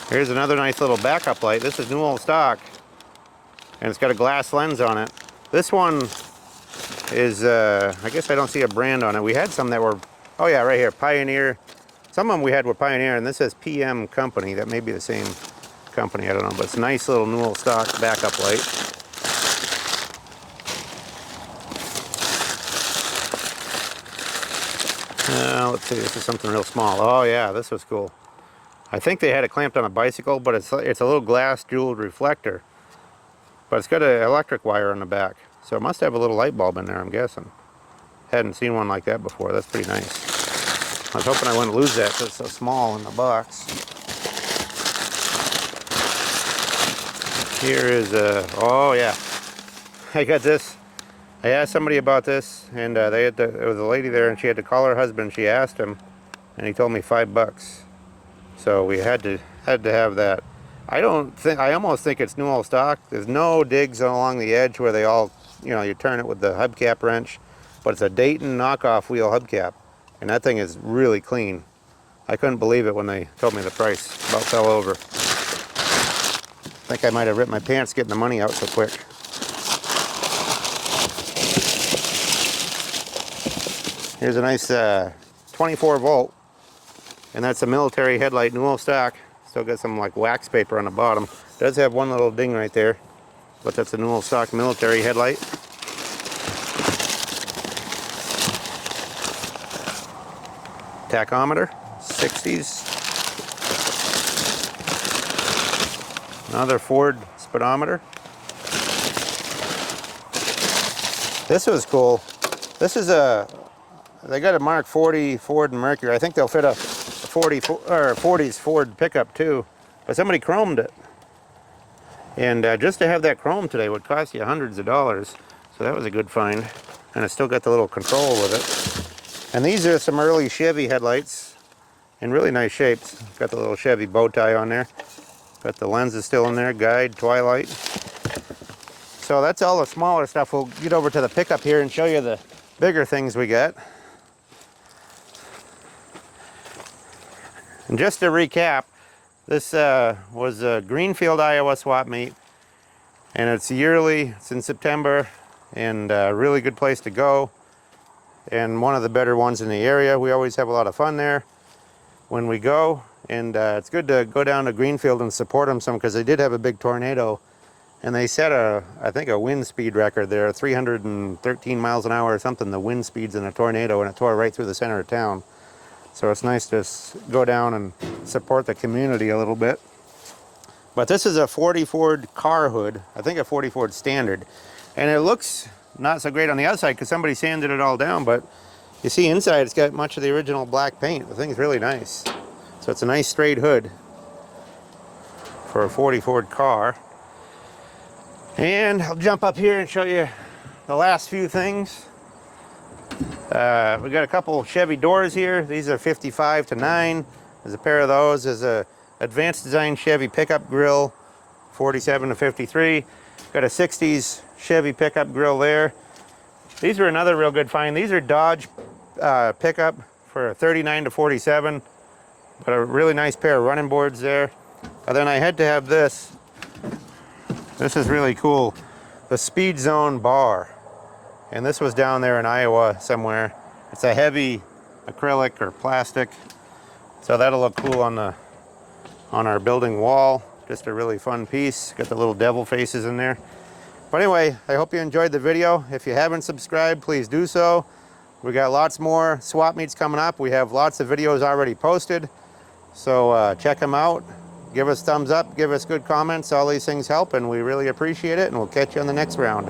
Here's another nice little backup light. This is new old stock, and it's got a glass lens on it. This one is, I guess I don't see a brand on it. We had some that were, oh yeah, right here, Pioneer. Some of them we had were Pioneer, and this says PM Company. That may be the same company, I don't know, but it's a nice little new old stock backup light. Let's see, this is something real small. Oh yeah, this was cool. I think they had it clamped on a bicycle, but it's a little glass jeweled reflector. But it's got an electric wire on the back. So it must have a little light bulb in there, I'm guessing. Hadn't seen one like that before. That's pretty nice. I was hoping I wouldn't lose that because it's so small in the box. Here is oh yeah. I got this. I asked somebody about this, and there was a lady there, and she had to call her husband. She asked him, and he told me $5. So we had to have that. I almost think it's new old stock. There's no digs along the edge where they all, you turn it with the hubcap wrench, but it's a Dayton knockoff wheel hubcap, and that thing is really clean. I couldn't believe it when they told me the price. About fell over. I think I might have ripped my pants getting the money out so quick. Here's a nice 24 volt, and that's a military headlight, new old stock. Still got some like wax paper on the bottom. Does have one little ding right there, but that's a new old stock military headlight. Tachometer, 60s. Another Ford speedometer. This was cool. This is a they got a Mark 40 Ford and Mercury. I think they'll fit a 40s Ford pickup too. But somebody chromed it. And just to have that chrome today would cost you hundreds of dollars. So that was a good find. And it's still got the little control with it. And these are some early Chevy headlights in really nice shapes. Got the little Chevy bow tie on there. Got the lenses still in there, guide, twilight. So that's all the smaller stuff. We'll get over to the pickup here and show you the bigger things we got. And just to recap, this was a Greenfield, Iowa swap meet, and it's yearly. It's in September, and a really good place to go, and one of the better ones in the area. We always have a lot of fun there when we go, and it's good to go down to Greenfield and support them some, because they did have a big tornado, and they set I think a wind speed record there, 313 miles an hour or something, the wind speeds in a tornado, and it tore right through the center of town. So it's nice to go down and support the community a little bit. But this is a 40 Ford car hood, I think a 40 Ford standard. And it looks not so great on the outside because somebody sanded it all down, but you see inside it's got much of the original black paint. The thing's really nice. So it's a nice straight hood for a 40 Ford car. And I'll jump up here and show you the last few things. We got a couple Chevy doors here. These are 55 to 9. There's a pair of those. There's a advanced design Chevy pickup grill, 47 to 53. Got a 60s Chevy pickup grill there. These are another real good find. These are Dodge pickup for 39 to 47. But a really nice pair of running boards there. And then I had to have this. This is really cool. The Speed Zone bar. And this was down there in Iowa somewhere. It's a heavy acrylic or plastic. So that'll look cool on our building wall. Just a really fun piece. Got the little devil faces in there. But anyway, I hope you enjoyed the video. If you haven't subscribed, please do so. We got lots more swap meets coming up. We have lots of videos already posted. So check them out. Give us thumbs up, give us good comments. All these things help, and we really appreciate it. And we'll catch you on the next round.